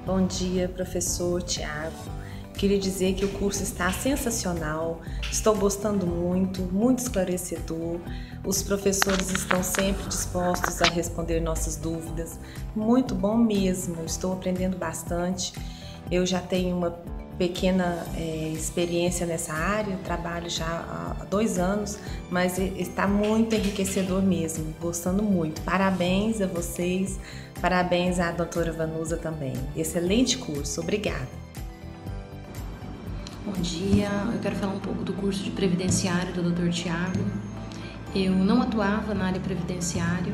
Bom dia, professor Thiago. Queria dizer que o curso está sensacional, estou gostando muito esclarecedor. Os professores estão sempre dispostos a responder nossas dúvidas. Muito bom mesmo, estou aprendendo bastante. Eu já tenho uma pequena experiência nessa área, trabalho já há 2 anos, mas está muito enriquecedor mesmo, gostando muito. Parabéns a vocês, parabéns à doutora Vanusa também. Excelente curso, obrigada. Bom dia, eu quero falar um pouco do curso de previdenciário do Dr. Tiago. Eu não atuava na área previdenciária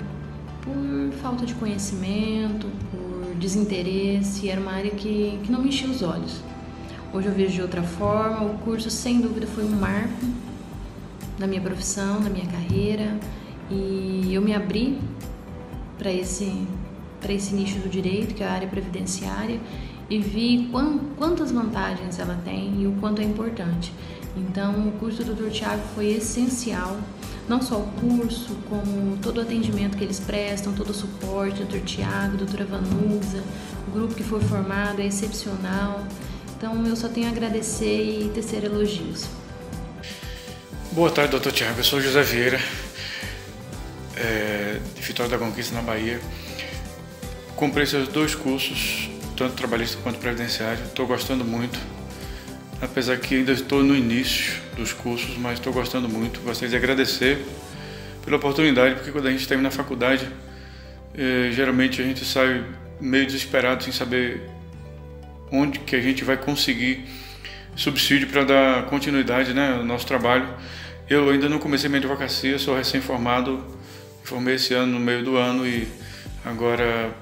por falta de conhecimento, por desinteresse, era uma área que não me enchia os olhos. Hoje eu vejo de outra forma, o curso sem dúvida foi um marco na minha profissão, na minha carreira, e eu me abri para esse nicho do direito, que é a área previdenciária, e vi quantas vantagens ela tem e o quanto é importante. Então o curso do Dr. Tiago foi essencial, não só o curso, como todo o atendimento que eles prestam, todo o suporte, Dr. Tiago, doutora Vanusa, o grupo que foi formado é excepcional. Então eu só tenho a agradecer e tecer elogios. Boa tarde, Dr. Tiago. Eu sou José Vieira, de Vitória da Conquista, na Bahia. Comprei esses 2 cursos, tanto trabalhista quanto previdenciário. Estou gostando muito, apesar que ainda estou no início dos cursos, mas estou gostando muito. Gostaria de agradecer pela oportunidade, porque quando a gente termina a faculdade, geralmente a gente sai meio desesperado, sem saber onde que a gente vai conseguir subsídio para dar continuidade, né, ao nosso trabalho. Eu ainda não comecei minha advocacia, sou recém-formado, formei esse ano, no meio do ano, e agora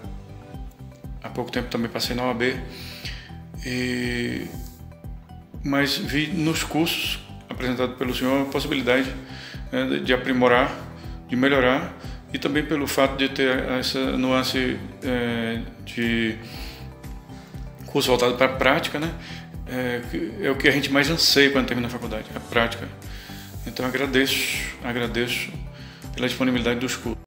há pouco tempo também passei na OAB. Mas vi nos cursos apresentados pelo senhor a possibilidade de aprimorar, de melhorar, e também pelo fato de ter essa nuance de curso voltado para a prática, né? É o que a gente mais anseia quando termina a faculdade, a prática. Então agradeço pela disponibilidade dos cursos.